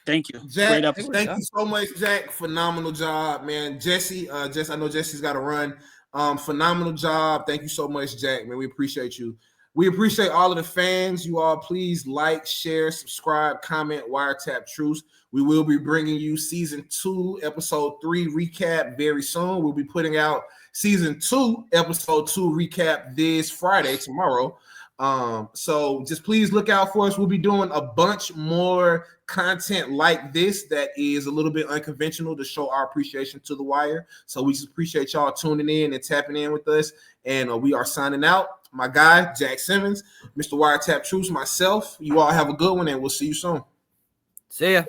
Thank you, Jack. Thank you so much, Jack. Phenomenal job, man. Jesse, I know Jesse's got to run. Phenomenal job. Thank you so much, Jack. Man, we appreciate you. We appreciate all of the fans. You all please like, share, subscribe, comment, Wiretapped Truths. We will be bringing you season 2, episode 3 recap very soon. We'll be putting out season 2, episode 2 recap this Friday, tomorrow. So just please look out for us. We'll be doing a bunch more content like this that is a little bit unconventional to show our appreciation to The Wire. So we just appreciate y'all tuning in and tapping in with us. And we are signing out. my guy, Jack Simmons, Mr. Wiretapped Truths, myself. You all have a good one, and we'll see you soon. See ya.